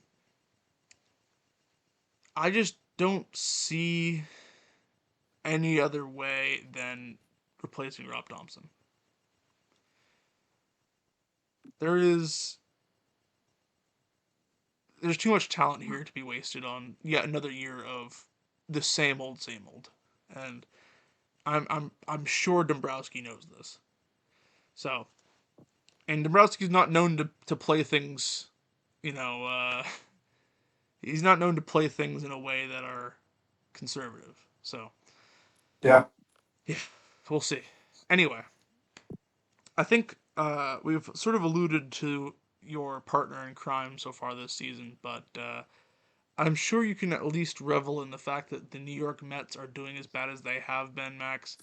I just don't see any other way than replacing Rob Thompson. There is there's too much talent here to be wasted on yet another year of the same old. And I'm sure Dombrowski knows this. So, and Dombrowski's not known to play things, you know, he's not known to play things in a way that are conservative. So, Yeah. yeah, we'll see. Anyway, I think we've sort of alluded to your partner in crime so far this season, but I'm sure you can at least revel in the fact that the New York Mets are doing as bad as they have been, Max.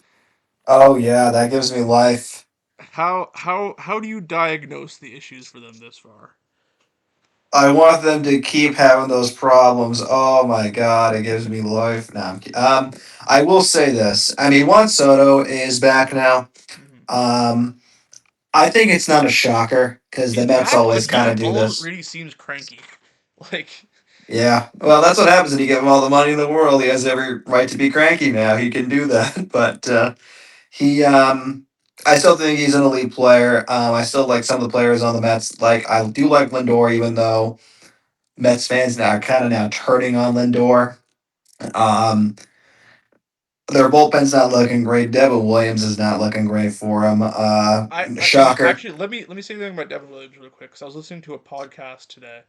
Oh yeah, that gives me life. How do you diagnose the issues for them this far? I want them to keep having those problems. Oh my god, it gives me life. Now, I will say this. I mean, Juan Soto is back now. Mm-hmm. Um, I think it's not a shocker because the He's Mets back, always but he kind of do this. already seems cranky. Like, Yeah, well, that's what happens when you give him all the money in the world. He has every right to be cranky now. He can do that, but he, I still think he's an elite player. I still like some of the players on the Mets. Like I do like Lindor, even though Mets fans now are kind of now turning on Lindor. Um, their bullpen's not looking great. Devin Williams is not looking great for him. Shocker. actually let me say something about Devin Williams real quick because I was listening to a podcast today.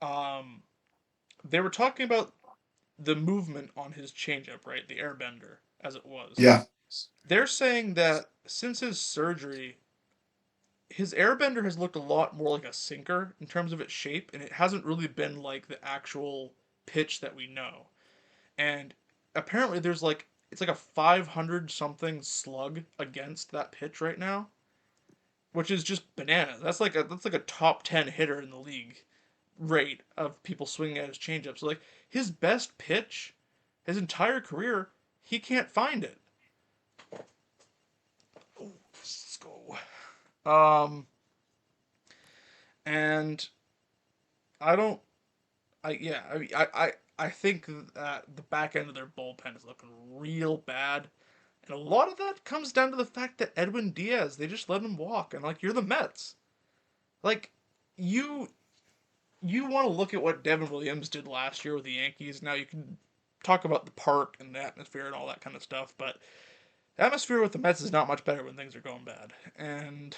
Um, they were talking about the movement on his changeup, right? The airbender, as it was. Yeah, They're saying that since his surgery, his airbender has looked a lot more like a sinker in terms of its shape, and it hasn't really been like the actual pitch that we know. And apparently, there's like it's like a 500 something slug against that pitch right now, which is just bananas. That's like a top 10 hitter in the league rate of people swinging at his changeup. So like his best pitch, his entire career, he can't find it. Oh, let's go. Um, and I don't. I yeah. I think that the back end of their bullpen is looking real bad, and a lot of that comes down to the fact that Edwin Diaz, they just let him walk, and like you're the Mets, like you you want to look at what Devin Williams did last year with the Yankees. Now you can talk about the park and the atmosphere and all that kind of stuff, but the atmosphere with the Mets is not much better when things are going bad. And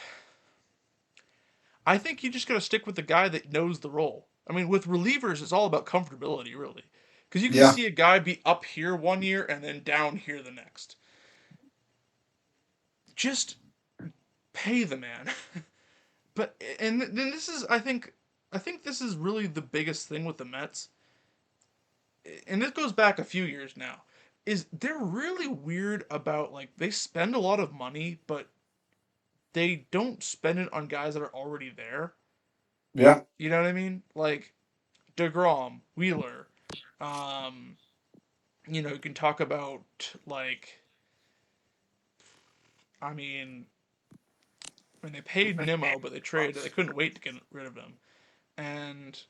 I think you just got to stick with the guy that knows the role. I mean, with relievers, it's all about comfortability, really. Because you can yeah, see a guy be up here one year and then down here the next. Just pay the man. But and then this is, I think this is really the biggest thing with the Mets, and this goes back a few years now. Is they're really weird about like they spend a lot of money, but they don't spend it on guys that are already there. yeah. You know what I mean? Like DeGrom, Wheeler, um, you can talk about like I mean when they paid Nimmo, but they couldn't wait to get rid of him. And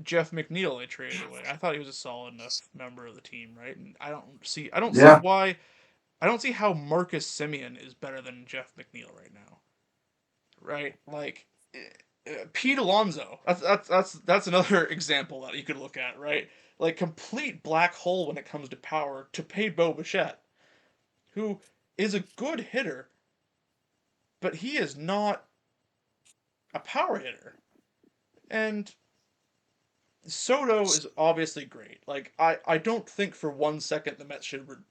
Jeff McNeil they traded away. I thought he was a solid enough member of the team, right? And I don't see Yeah. why I don't see how Marcus Simeon is better than Jeff McNeil right now, right? Like Pete Alonso. That's another example that you could look at, right? Like complete black hole when it comes to power to pay Bo Bichette, who is a good hitter, but he is not a power hitter. And Soto is obviously great. Like I don't think for one second the Mets should.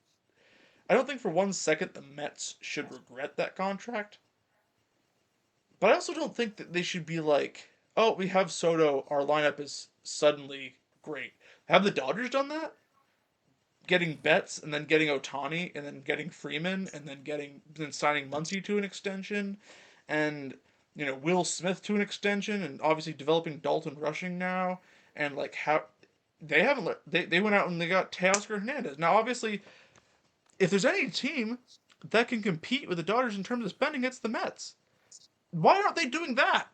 I don't think for one second the Mets should regret that contract, but I also don't think that they should be like, oh, we have Soto, our lineup is suddenly great. Have the Dodgers done that? Getting Betts and then getting Otani and then getting Freeman and then signing Muncy to an extension and Will Smith to an extension and obviously developing Dalton Rushing now and like how they went out and they got Teoscar Hernandez. Now obviously if there's any team that can compete with the Dodgers in terms of spending, it's the Mets. Why aren't they doing that?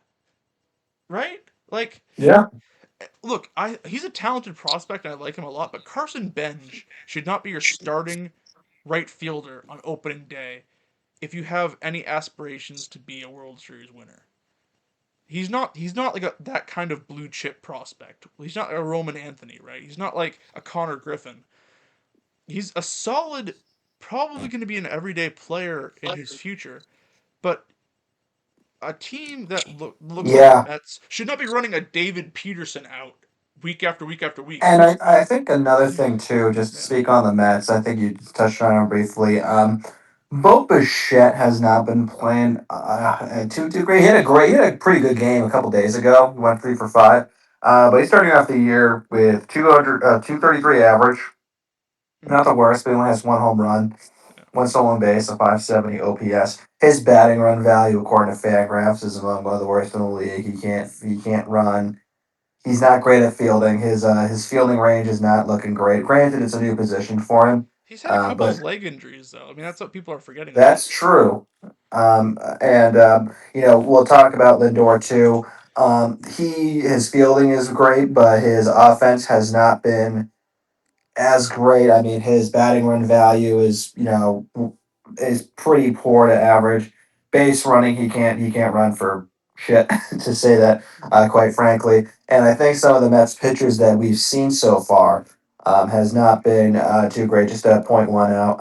Right? Like, Yeah. look, I he's a talented prospect and I like him a lot, but Carson Bench should not be your starting right fielder on opening day if you have any aspirations to be a World Series winner. He's not like that kind of blue chip prospect. He's not a Roman Anthony, right? He's not like a Connor Griffin. He's a solid, probably going to be an everyday player in his future, but a team that looks like the Yeah. Mets should not be running a David Peterson out week after week after week. And I think another thing too, just to Yeah. speak on the Mets, I think you touched on it briefly. Bo Bichette has not been playing too great. He had a pretty good game a couple days ago. He went 3 for 5. But he's starting off the year with 233 average. Mm-hmm. Not the worst, but he only has one home run, Yeah. one stolen base, a 570 OPS. His batting run value, according to Fangraphs, is among one of the worst in the league. He can't run. He's not great at fielding. His fielding range is not looking great. Granted, it's a new position for him, He's had a couple but of leg injuries though. I mean, that's what people are forgetting about. that's true. And we'll talk about Lindor too. His fielding is great, but his offense has not been as great. I mean, his batting run value is pretty poor to average. Base running, he can't run for shit to say that, quite frankly. And I think some of the Mets pitchers that we've seen so far has not been too great. Just to point one out,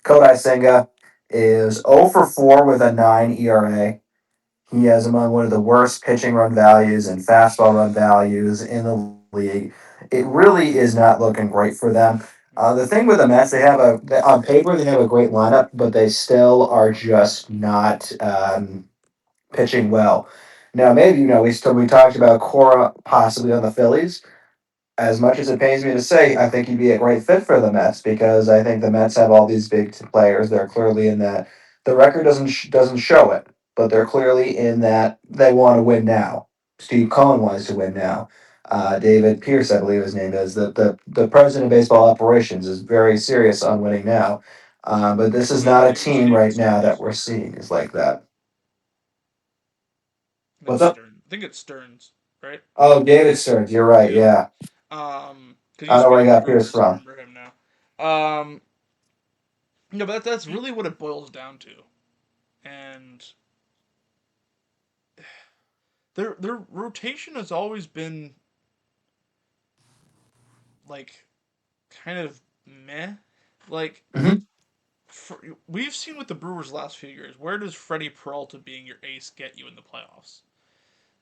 Kodai Senga is 0 for 4 with a 9 ERA. He has among one of the worst pitching run values and fastball run values in the league. It really is not looking great for them. The thing with the Mets, on paper they have a great lineup, but they still are just not pitching well. Now, maybe we talked about Cora possibly on the Phillies. As much as it pains me to say, I think he'd be a great fit for the Mets because I think the Mets have all these big players. They're clearly in that. The record doesn't show it, but they're clearly in that they want to win now. Steve Cohen wants to win now. David Pierce, I believe his name is, the president of baseball operations, is very serious on winning now. But this is I not a think it was team David right now that Stearns. we're seeing is like that. It's What's up? Stearns. I think it's Stearns, right? Oh, David Stearns. You're right. Yeah. Yeah, Because he I used don't to know be where on he the got Pierce Brewers. I from. remember him now. No, but that's really what it boils down to, and their rotation has always been like kind of meh. Like Hmm. for, we've seen with the Brewers last few years, where does Freddie Peralta being your ace get you in the playoffs?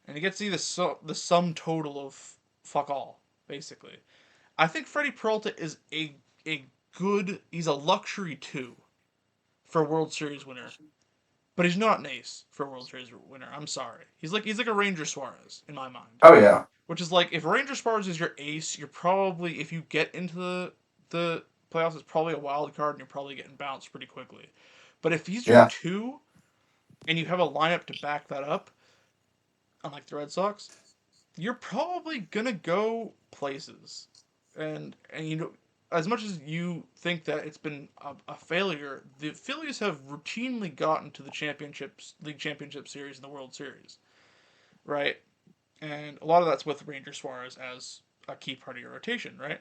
And he gets you the sum total of fuck all, basically. I think Freddie Peralta is a good. He's a luxury two for a World Series winner, but he's not an ace for a World Series winner. I'm sorry. He's like a Ranger Suarez in my mind, Oh yeah, which is like if Ranger Suarez is your ace, you're probably if you get into the playoffs, it's probably a wild card and you're probably getting bounced pretty quickly. But if he's your yeah. two and you have a lineup to back that up, unlike the Red Sox, you're probably gonna go places. And as much as you think that it's been a failure, the Phillies have routinely gotten to the league championship series and the World Series, right? And a lot of that's with Ranger Suarez as a key part of your rotation, right?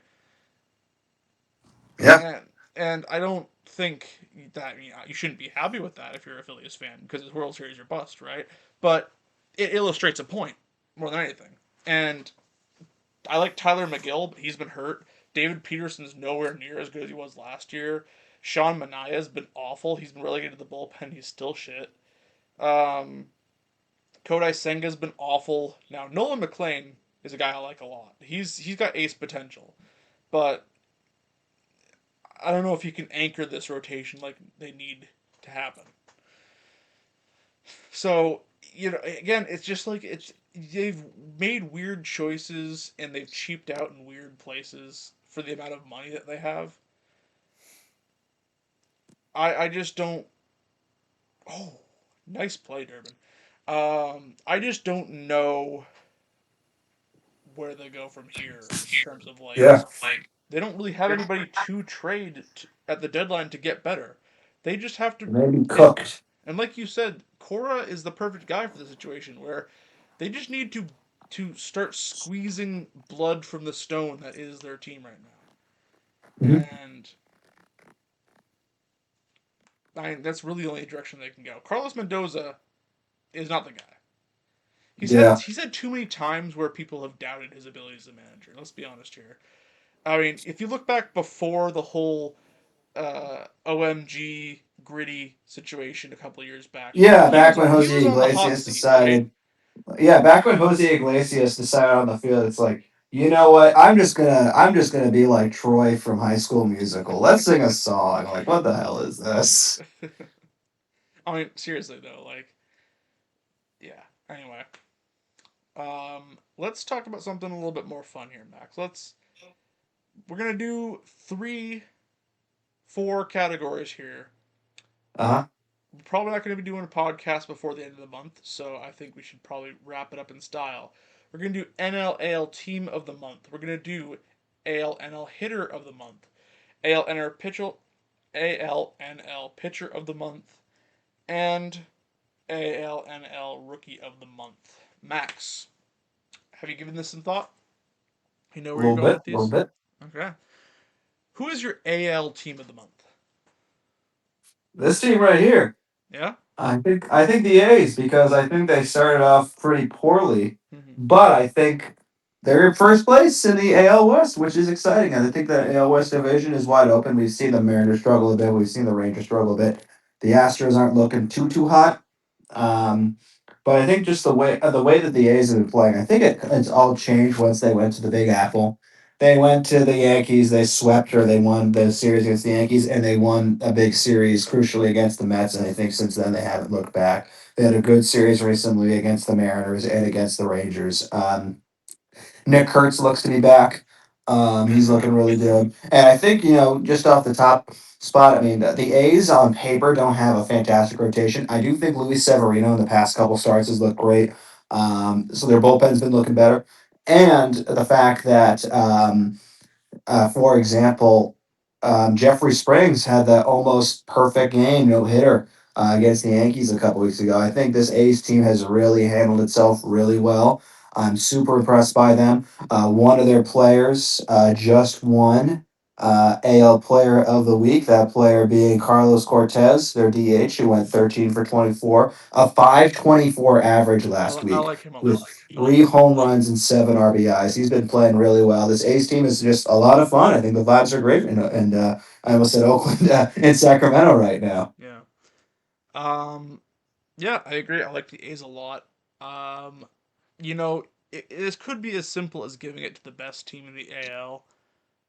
Yeah. And I don't think that you shouldn't be happy with that if you're a Phillies fan because it's World Series or bust, right? But it illustrates a point more than anything. And I like Tyler McGill, but he's been hurt. David Peterson's nowhere near as good as he was last year. Sean Manaea's been awful. He's been relegated to the bullpen. He's still shit. Um, Kodai Senga's been awful. Now Nolan McLean is a guy I like a lot. He's got ace potential, but I don't know if you can anchor this rotation like they need to happen. So again, it's just like it's they've made weird choices and they've cheaped out in weird places for the amount of money that they have. I just don't. Oh, nice play, Durbin. I just don't know where they go from here in terms of like Yeah, they don't really have anybody to trade at the deadline to get better. They just have to maybe they cooked. and like you said, Cora is the perfect guy for the situation where they just need to start squeezing blood from the stone that is their team right now. Mhm. And I mean, that's really the only direction they can go. Carlos Mendoza is not the guy. Yeah, He's had too many times where people have doubted his abilities as a manager. Let's be honest here. I mean, if you look back before the whole OMG gritty situation a couple of years back, yeah. he Back was when he Jose was on the hot Iglesias seat, right? decided, yeah, back when Jose Iglesias decided on the field, it's like, you know what? I'm just gonna be like Troy from High School Musical. Let's sing a song. Like, what the hell is this? I mean, seriously though, like, yeah. Anyway, let's talk about something a little bit more fun here, Max. We're gonna do three, four categories here. Uh huh. We're probably not going to be doing a podcast before the end of the month, so I think we should probably wrap it up in style. We're going to do NLAL Team of the Month. We're going to do ALNL Hitter of the Month, ALNL Pitcher, ALNL Pitcher of the Month, and ALNL Rookie of the Month. Max, have you given this some thought? You know A where you're little going bit, with a little these? bit. Okay. Who is your AL Team of the Month? This team right here. Yeah? I think the A's because I think they started off pretty poorly, Mm-hmm. but I think they're in first place in the AL West, which is exciting. And I think the AL West division is wide open. We've seen the Mariners struggle a bit. We've seen the Rangers struggle a bit. The Astros aren't looking too hot. Um, but I think just the way that the A's have been playing, I think it's all changed once they went to the Big Apple. They went to the Yankees. They swept or they won the series against the Yankees, and they won a big series, crucially against the Mets. And I think since then they haven't looked back. They had a good series recently against the Mariners and against the Rangers. Nick Kurtz looks to be back. He's looking really good, and I think just off the top spot, I mean the A's on paper don't have a fantastic rotation. I do think Luis Severino in the past couple starts has looked great. So their bullpen's been looking better, and the fact that for example, Jeffrey Springs had that almost perfect game, no hitter against the Yankees a couple weeks ago. I think this A's team has really handled itself really well. I'm super impressed by them. One of their players just won AL Player of the Week. That player being Carlos Cortez, their DH, who went 13 for 24, a 5.24 average last I week like him a with lot. three home runs and seven RBIs. He's been playing really well. This A's team is just a lot of fun. I think the vibes are great, and I almost said Oakland in Sacramento right now. Yeah. Um, Yeah, I agree. I like the A's a lot. Um, you know, this could be as simple as giving it to the best team in the AL,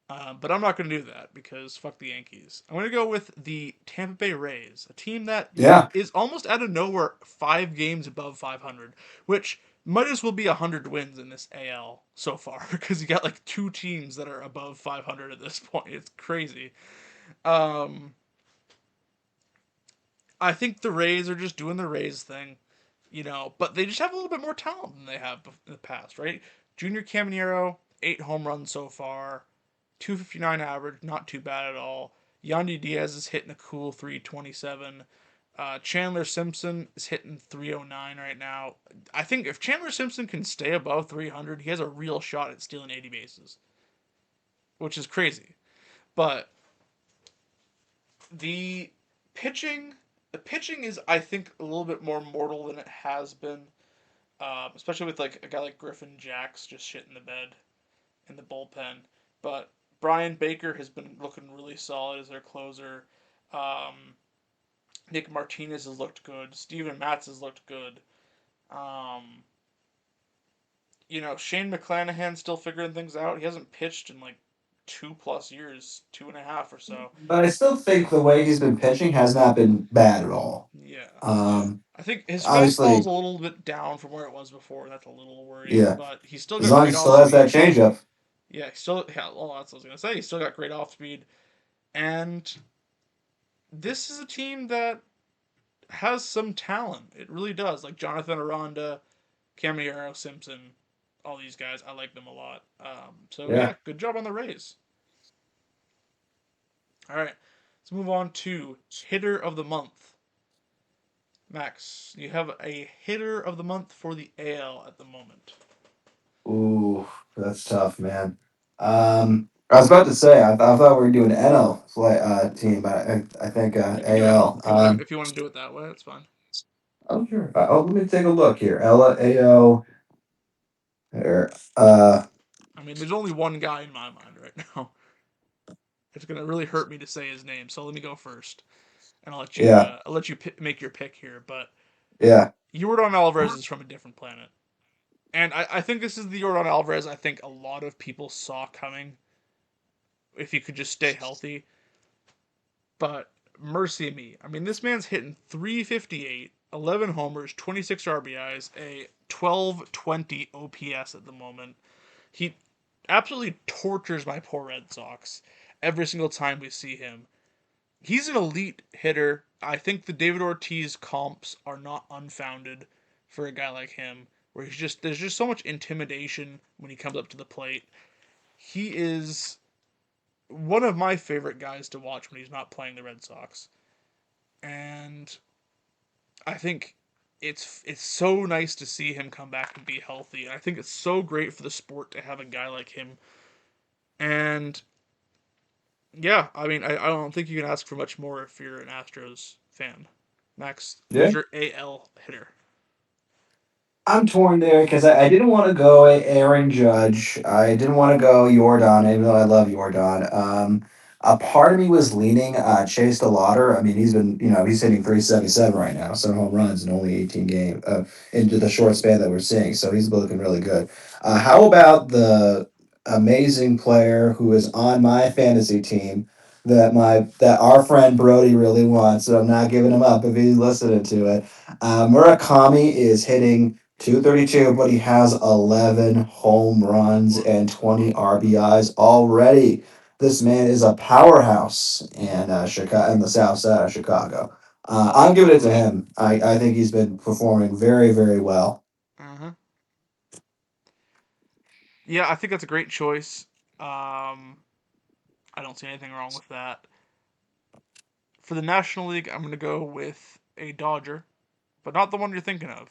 but I'm not going to do that because fuck the Yankees. I'm going to go with the Tampa Bay Rays, a team that Yeah, is almost out of nowhere 5 games above 500, which might as well be 100 wins in this AL so far because you got like two teams that are above 500 at this point. It's crazy. Um, I think the Rays are just doing the Rays thing, but they just have a little bit more talent than they have in the past, right? Junior Caminero, 8 home runs so far, 259 average, not too bad at all. Yandy Diaz is hitting a cool 327. Chandler Simpson is hitting 309 right now. I think if Chandler Simpson can stay above 300, he has a real shot at stealing 80 bases, which is crazy. But the pitching, the pitching is, I think, a little bit more mortal than it has been, especially with like a guy like Griffin Jacks just shitting the bed in the bullpen. But Brian Baker has been looking really solid as their closer. Um, Nick Martinez has looked good. Steven Matz has looked good. Um, Shane McClanahan's still figuring things out. He hasn't pitched in like 2 plus years, 2.5 or so. But I still think the way he's been pitching has not been bad at all. Yeah, yeah. Um, I think his fastball's Obviously, a little bit down from where it was before. That's a little worrying, yeah. but he's still As got long as great he off still has that speed. changeup. Yeah, he still. Yeah, well, that's what I was gonna say. He's still got great off speed, and this is a team that has some talent. It really does. Like Jonathan Aranda, Camillero, Simpson, all these guys. I like them a lot. So yeah, Yeah. good job on the Rays. All right, let's move on to hitter of the month. Max, you have a hitter of the month for the AL at the moment. Ooh, that's tough, man. I was about to say I thought we were doing NL team, but I think You can do it AL. if you want to do it that way. That's fine. Oh sure. Oh, let me take a look here. Ella AL. There. I mean, there's only one guy in my mind right now. It's gonna really hurt me to say his name, so let me go first, and Yeah. I'll let you make your pick here. But Yeah. Yordan Alvarez is from a different planet, and I think this is the Yordan Alvarez I think a lot of people saw coming if he could just stay healthy. But mercy me, I mean, this man's hitting 358, 11 homers, 26 RBIs, a 1220 OPS at the moment. He absolutely tortures my poor Red Sox every single time we see him. He's an elite hitter. I think the David Ortiz comps are not unfounded for a guy like him, where he's just there's just so much intimidation when he comes up to the plate. He is one of my favorite guys to watch when he's not playing the Red Sox. And I think it's so nice to see him come back and be healthy. I think it's so great for the sport to have a guy like him. And yeah, I mean, I don't think you can ask for much more if you're an Astros fan. Max, who's Yeah. your AL hitter? I'm torn there because I didn't want to go Aaron Judge. I didn't want to go Jordan, even though I love Jordan. A part of me was leaning Chase DeLauder. I mean, he's hitting 377 right now, 7 home runs in only 18 games into the short span that we're seeing. So he's looking really good. How about the amazing player who is on my fantasy team that our friend Brody really wants? So I'm not giving him up if he's listening to it. Murakami is hitting 232, but he has 11 home runs and 20 RBIs already. This man is a powerhouse in Chicago, in the South Side of Chicago. I'm giving it to him. I think he's been performing very, very well. Uh-huh. Yeah, I think that's a great choice. I don't see anything wrong with that. For the National League, I'm going to go with a Dodger, but not the one you're thinking of.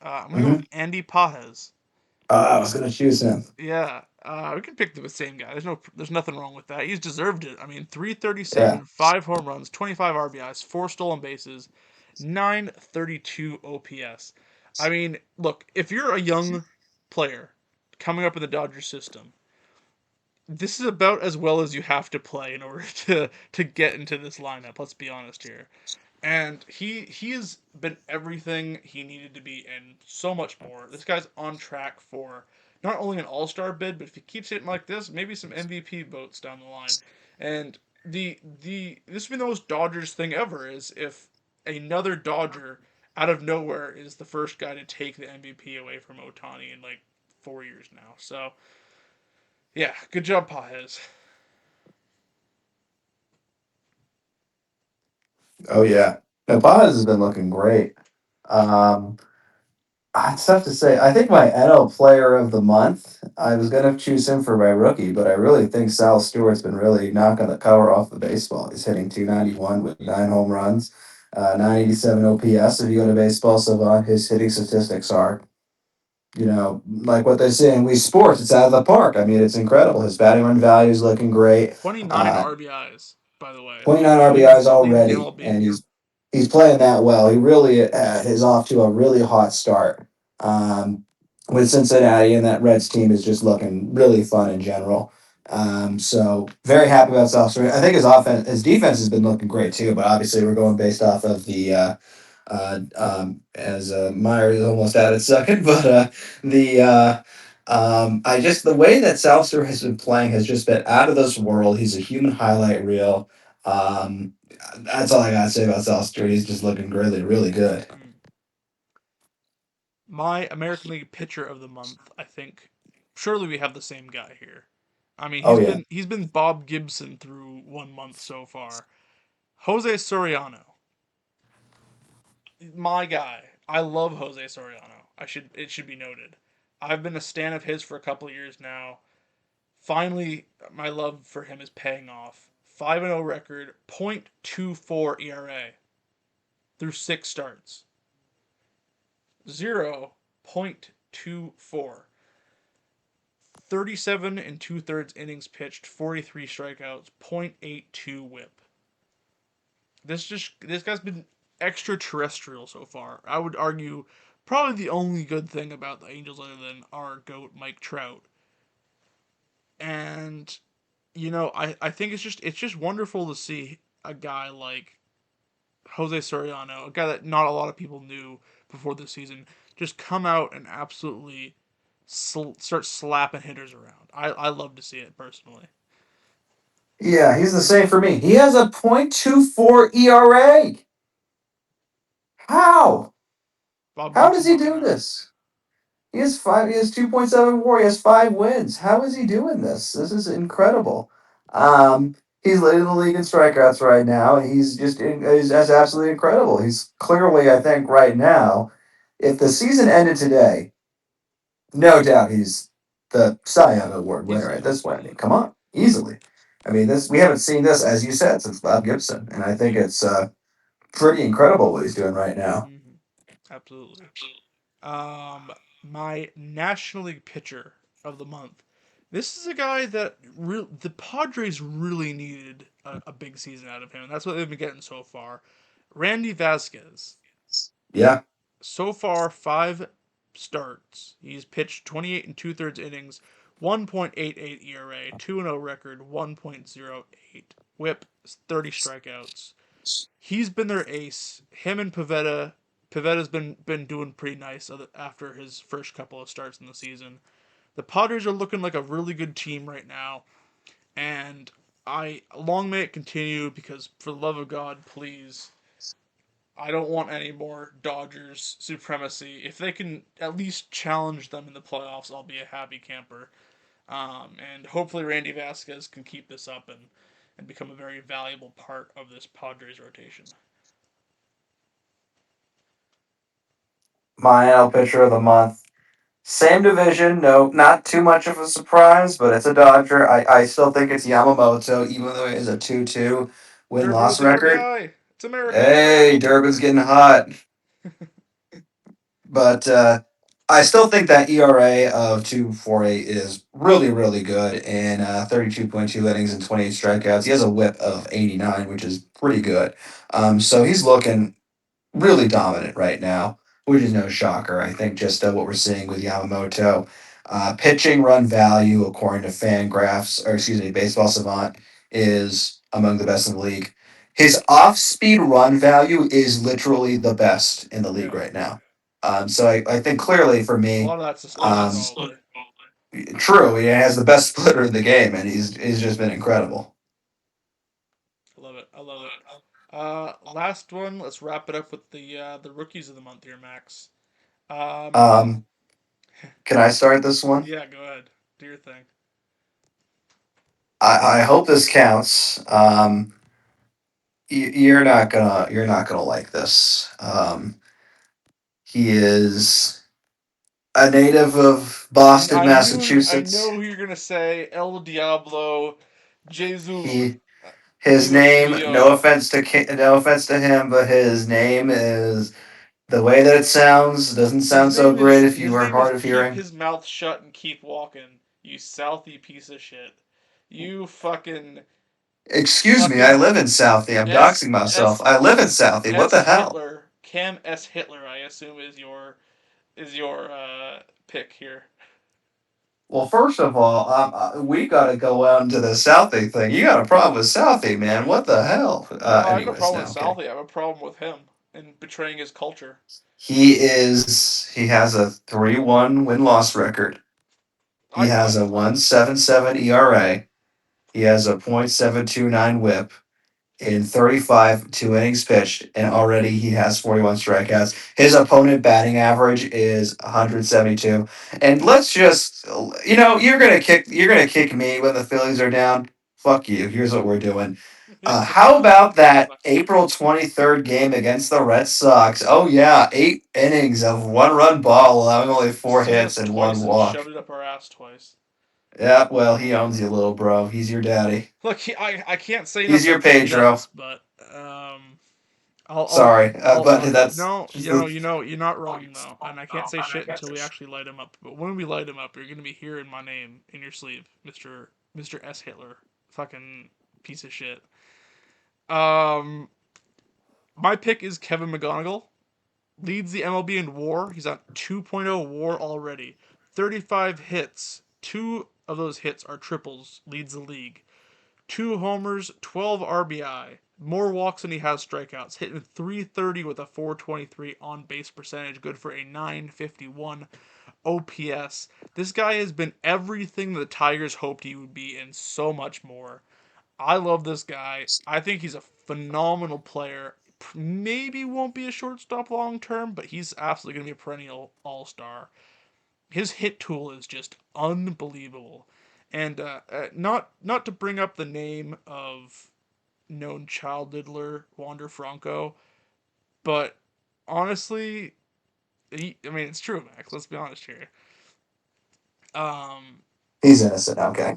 I'm going to go with Hmm. Andy Pajes. I was going to choose him. Yeah, we can pick the same guy. There's nothing wrong with that. He's deserved it. I mean, Yeah. 337, 5 home runs, 25 RBIs, 4 stolen bases, 932 OPS. I mean, look, if you're a young player coming up in the Dodgers system, this is about as well as you have to play in order to get into this lineup. Let's be honest here. And he has been everything he needed to be and so much more. This guy's on track for not only an All Star bid, but if he keeps hitting like this, maybe some MVP votes down the line. And the this has been the most Dodgers thing ever is if another Dodger out of nowhere is the first guy to take the MVP away from Otani in like 4 years now. So yeah, good job, Pajes. Oh, yeah. Now, Paz has been looking great. Um, It's tough to say. I think my NL player of the month, I was going to choose him for my rookie, but I really think Sal Stewart's been really knocking the cover off the baseball. He's hitting 291 with 9 home runs, 987 OPS. If you go to Baseball Savant, his hitting statistics are, like what they say in Wii Sports, it's out of the park. I mean, it's incredible. His batting run value is looking great. 29 Uh, RBIs, by the way. 29 Leads RBIs leads the already, MLB. and he's playing that well. He really is off to a really hot start um, with Cincinnati, and that Reds team is just looking really fun in general. So very happy about South Street. I think his defense has been looking great too. But obviously, we're going based off of the as Meyer is almost at it second, but the I just the way that Salser has been playing has just been out of this world. He's a human highlight reel. Um, that's all I gotta say about Salser. He's just looking really, really good. Mm. My American League pitcher of the month, I think. Surely we have the same guy here. I mean, Oh yeah, he's been Bob Gibson through 1 month so far. Jose Soriano, my guy. I love Jose Soriano. It should be noted. I've been a stan of his for a couple of years now. Finally, my love for him is paying off. 5-0 record, .24 ERA through 6 starts. 0.24. 37 and two thirds innings pitched, 43 strikeouts, .82 whip. This guy's been extraterrestrial so far. I would argue probably the only good thing about the Angels other than our goat Mike Trout. And I think it's just wonderful to see a guy like Jose Soriano, a guy that not a lot of people knew before the season, just come out and absolutely start slapping hitters around. I love to see it personally. yeah. He's the same for me. He has a .24 ERA. How? Bob How does Gibson he let him do know. this? He has five. He has 2.7 WAR. He has 5 wins. How is he doing this? This is incredible. He's leading the league in strikeouts right now. He's that's absolutely incredible. He's clearly, I think, right now, if the season ended today, no doubt he's the Cy Young Award winner Easily, at this point. I mean, easily. come on, easily. I mean, this we haven't seen this as you said since Bob Gibson, and I think it's pretty incredible what he's doing right now. Hmm. Absolutely. Um, my National League pitcher of the month. This is a guy that the Padres really needed a big season out of him, and that's what they've been getting so far. Randy Vasquez. Yeah, So far, 5 starts. He's pitched 28 and two thirds innings, 1.88 ERA, 2-0 record, 1.08 whip, 30 strikeouts. He's been their ace. Him and Pavetta. Pavetta's been doing pretty nice after his first couple of starts in the season. The Padres are looking like a really good team right now, and I long may it continue because for the love of God, please, I don't want any more Dodgers supremacy. If they can at least challenge them in the playoffs, I'll be a happy camper. And hopefully Randy Vasquez can keep this up and become a very valuable part of this Padres rotation. my NL pitcher of the month. Same division, no, not too much of a surprise, but it's a Dodger. I still think it's Yamamoto, even though it is a 2-2 win loss Durbo's record. RBI. It's America. Hey, Durbin's getting hot. But I still think that ERA of 2.48 is really, really good in 32.2 innings and 28 strikeouts. He has a whip of 89, which is pretty good. So he's looking really dominant right now, which is no shocker. I think just what we're seeing with Yamamoto. Pitching run value, according to Fangraphs, or excuse me, Baseball Savant, is among the best in the league. His off speed run value is literally the best in the league Yeah. right now. So I think clearly for A me, lot of that's the splitter, um, probably. true, he has the best splitter in the game, and he's just been incredible. I love it. I love it. Last one. Let's wrap it up with the rookies of the month here, Max. Um, Um, can I start this one? yeah, go ahead. Do your thing. I hope this counts. You're not gonna like this. He is a native of Boston, I Massachusetts. know who you're gonna say. El Diablo, Jesus He his Jesus name. No Mio. offense to no offense to him, but his name is the way that it sounds doesn't sound so great if you His are name is hard of Keep hearing. His Mouth Shut and Keep Walking. You Southie piece of shit. You Excuse me, I fucking live in Southie. I'm S doxing myself. S I live in S Southie. What S the hell? Hitler. Cam S Hitler. I assume is your pick here. Well, first of all, we got to go out into the Southie thing. You got a problem with Southie, man? What the hell? No, I have no Anyways, problem no, with I'm kidding. Southie. I have a problem with him and betraying his culture. He has a 3-1 win loss record. He has a 1.77 ERA. He has a .729 WHIP in 35 2 innings pitched, and already he has 41 strikeouts. His opponent batting average is 172. And let's just, you're gonna kick me when the Phillies are down. Fuck you. Here's what we're doing. How about that April 23rd game against the Red Sox? Oh yeah, 8 innings of one-run ball, allowing only four Seen hits us and one twice and walk. shoved it up our ass twice. Yeah, well, he owns you, little bro. He's your daddy. Look, I can't say He's enough your about Pedro. Mets, but I'll Sorry, but that's no, just the. you're not wrong though, and I can't say shit until we actually light him up. But when we light him up, you're gonna be hearing my name in your sleeve, Mister S Hitler, fucking piece of shit. Um, my pick is Kevin McGonigal. Leads the MLB in WAR. He's on 2.0 WAR already. 35 hits. Two of those hits are triples. Leads the league. Two homers, 12 RBI. More walks than he has strikeouts. Hitting 330 with a 423 on base percentage. Good for a 951 OPS. This guy has been everything the Tigers hoped he would be and so much more. I love this guy. I think he's a phenomenal player. Maybe won't be a shortstop long term, but he's absolutely going to be a perennial all star. His hit tool is just unbelievable. And not to bring up the name of known child diddler Wander Franco, but honestly, I mean it's true, Max. Let's be honest here. Um, He's innocent. Okay,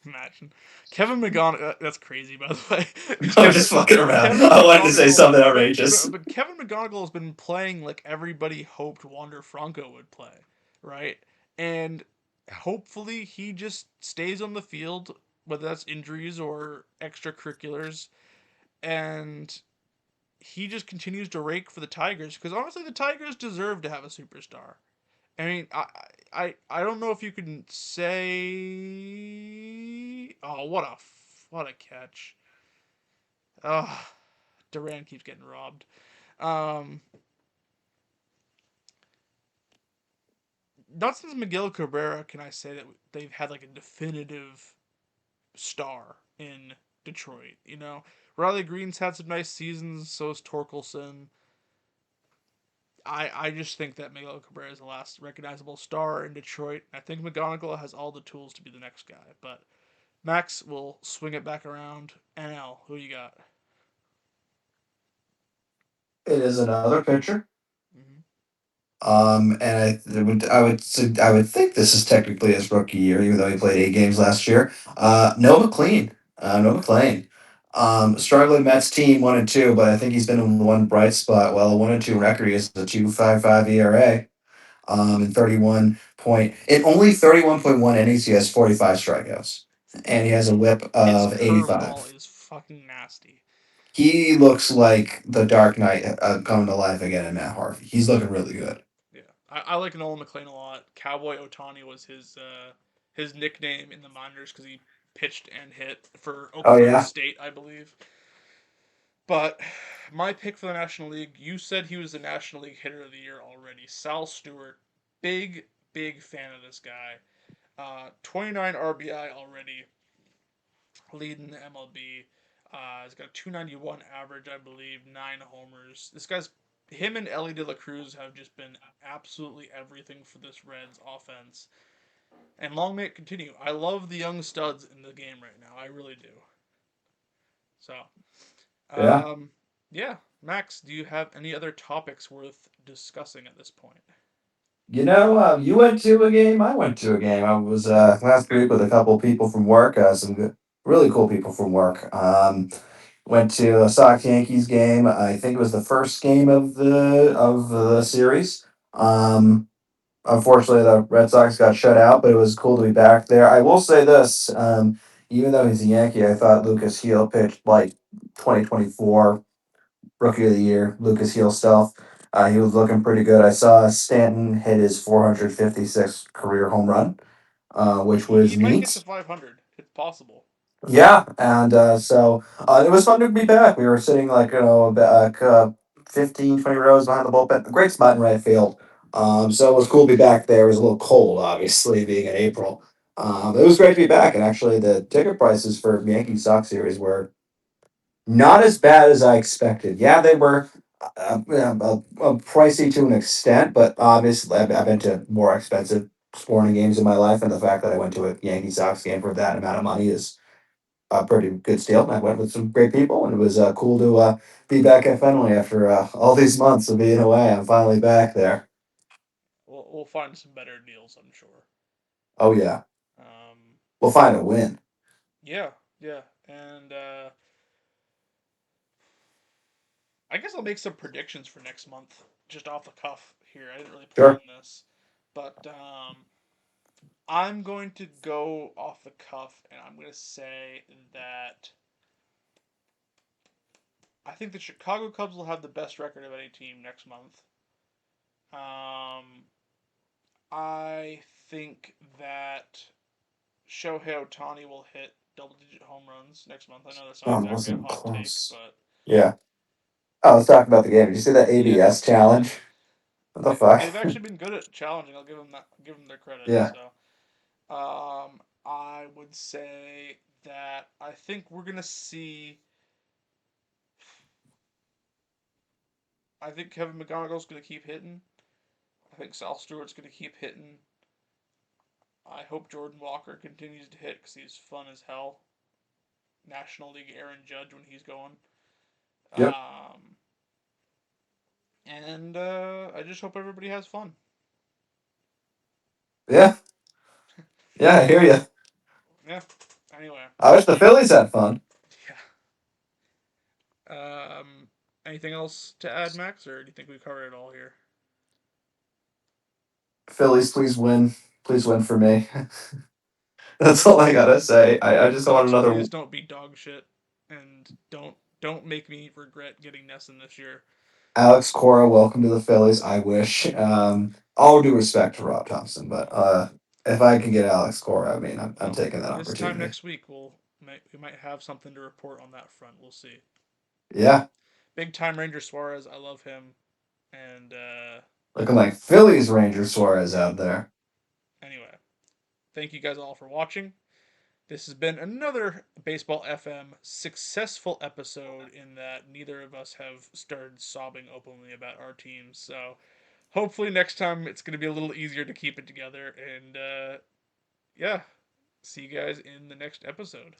Imagine Kevin McGonigal. That's crazy, by the way. I'm just fucking around. Kevin I wanted to say McGonigal, something but, outrageous. but Kevin McGonigal has been playing like everybody hoped Wander Franco would play, right? And hopefully he just stays on the field, whether that's injuries or extracurriculars, and he just continues to rake for the Tigers because honestly, the Tigers deserve to have a superstar. I mean, I don't know if you can say. Oh, what a catch! Oh, Duran keeps getting robbed. Um, not since Miguel Cabrera can I say that they've had like a definitive star in Detroit. You know, Riley Green's had some nice seasons. So is Torkelson. I just think that Miguel Cabrera is the last recognizable star in Detroit. I think McGonigal has all the tools to be the next guy, but Max will swing it back around. NL, who you got? It is another pitcher. Mm-hmm. And I would think this is technically his rookie year, even though he played 8 games last year. No McLean. No McLean. Struggling Mets team 1-2, but I think he's been in one bright spot. Well, a 1-2 record. He has a 2.55 ERA. In only 31.1 innings, he has 45 strikeouts, and he has a WHIP His of curveball 85. is fucking nasty. He looks like the Dark Knight coming to life again in Matt Harvey. He's looking really good. Yeah, I like Nolan McLean a lot. Cowboy Otani was his nickname in the minors because he pitched and hit for Oh Oklahoma yeah, State, I believe. But my pick for the National League, you said he was the National League Hitter of the Year already. Sal Stewart, big fan of this guy. 29 RBI already, leading the MLB. He's got a 291 average, I believe, 9 homers. Him and Ellie De La Cruz have just been absolutely everything for this Reds offense. And long may it continue. I love the young studs in the game right now. I really do. So, yeah. um, yeah. Max, do you have any other topics worth discussing at this point? You went to a game. I went to a game. I was last week with a couple people from work. Some good, really cool people from work. Went to a Sox Yankees game. I think it was the first game of the series. Um, Unfortunately, the Red Sox got shut out, but it was cool to be back there. I will say this: even though he's a Yankee, I thought Lucas Heel pitched like 2024 Rookie of the Year, Lucas Heel stuff. He was looking pretty good. I saw Stanton hit his 456th career home run, which He was might get to neat. 500. It's possible. Yeah, and it was fun to be back. We were sitting like 15, 20 rows behind the bullpen. A great spot in right field. So it was cool to be back there. It was a little cold, obviously, being in April. It was great to be back, and actually, the ticket prices for Yankee Sox series were not as bad as I expected. Yeah, they were pricey to an extent, but obviously, I've been to more expensive sporting games in my life, and the fact that I went to a Yankee Sox game for that amount of money is a pretty good steal. I went with some great people, and it was cool to be back at Fenway after all these months of being away. I'm finally back there. We'll find some better deals, I'm sure. Oh yeah, Um, we'll find a win. yeah, yeah, and I guess I'll make some predictions for next month, just off the cuff here. I didn't really plan Sure. this, but I'm going to go off the cuff, and I'm going to say that I think the Chicago Cubs will have the best record of any team next month. Um, I think that Shohei Ohtani will hit double-digit home runs next month. I know that's not Oh, it exactly a wasn't hot take, close. but Yeah. Oh, let's talk about the game. Did you see that yeah, ABS challenge? What the fuck? they've actually been good at challenging. I'll give them that. Give them their credit. Yeah. So, I would say that I think we're gonna see. I think Kevin McGonagall's gonna keep hitting. I think Sal Stewart's gonna keep hitting. I hope Jordan Walker continues to hit because he's fun as hell. National League Aaron Judge when he's going. Yep. Um, and I just hope everybody has fun. Yeah. Yeah, I hear you. Yeah. Anyway, I wish the Phillies had fun. yeah. Anything else to add, Max, or do you think we covered it all here? Phillies, please win. Please win for me. That's all I gotta say. I just want Sox, another please don't be dog shit, and don't make me regret getting Nesson this year. Alex Cora. Welcome to the Phillies. I wish. All due respect to Rob Thompson, but if I can get Alex Cora, I mean, I'm Well, taking that this time opportunity. next week we might have something to report on that front. We'll see. Yeah. Big time Ranger Suarez, I love him, and Looking like Phillies Ranger Suarez yeah. out there. Anyway, thank you guys all for watching. This has been another Baseball FM successful episode in that neither of us have started sobbing openly about our teams. So hopefully next time it's going to be a little easier to keep it together. And yeah, see you guys in the next episode.